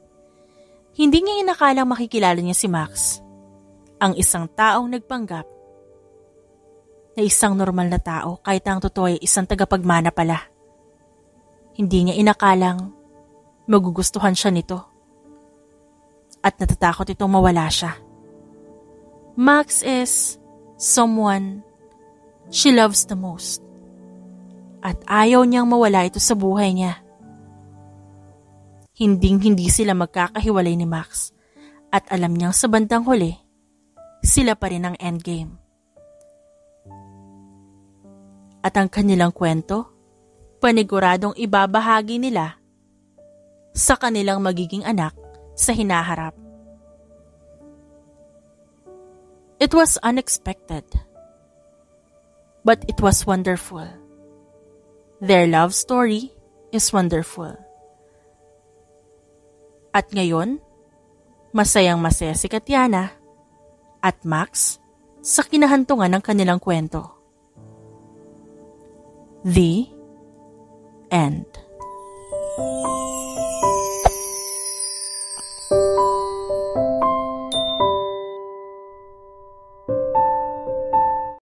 Hindi niya inakalang makikilala niya si Max, ang isang taong nagpanggap na isang normal na tao kahit ang totoo ay isang tagapagmana pala. Hindi niya inakalang magugustuhan siya nito at natatakot itong mawala siya. Max is someone she loves the most at ayaw niyang mawala ito sa buhay niya. Hinding-hindi sila magkakahiwalay ni Max at alam niyang sa bandang huli, sila pa rin ang endgame. At ang kanilang kwento, paniguradong ibabahagi nila sa kanilang magiging anak sa hinaharap. It was unexpected, but it was wonderful. Their love story is wonderful. At ngayon, masayang-masaya si Katiana at Max sa kinahantungan ng kanilang kwento. The end.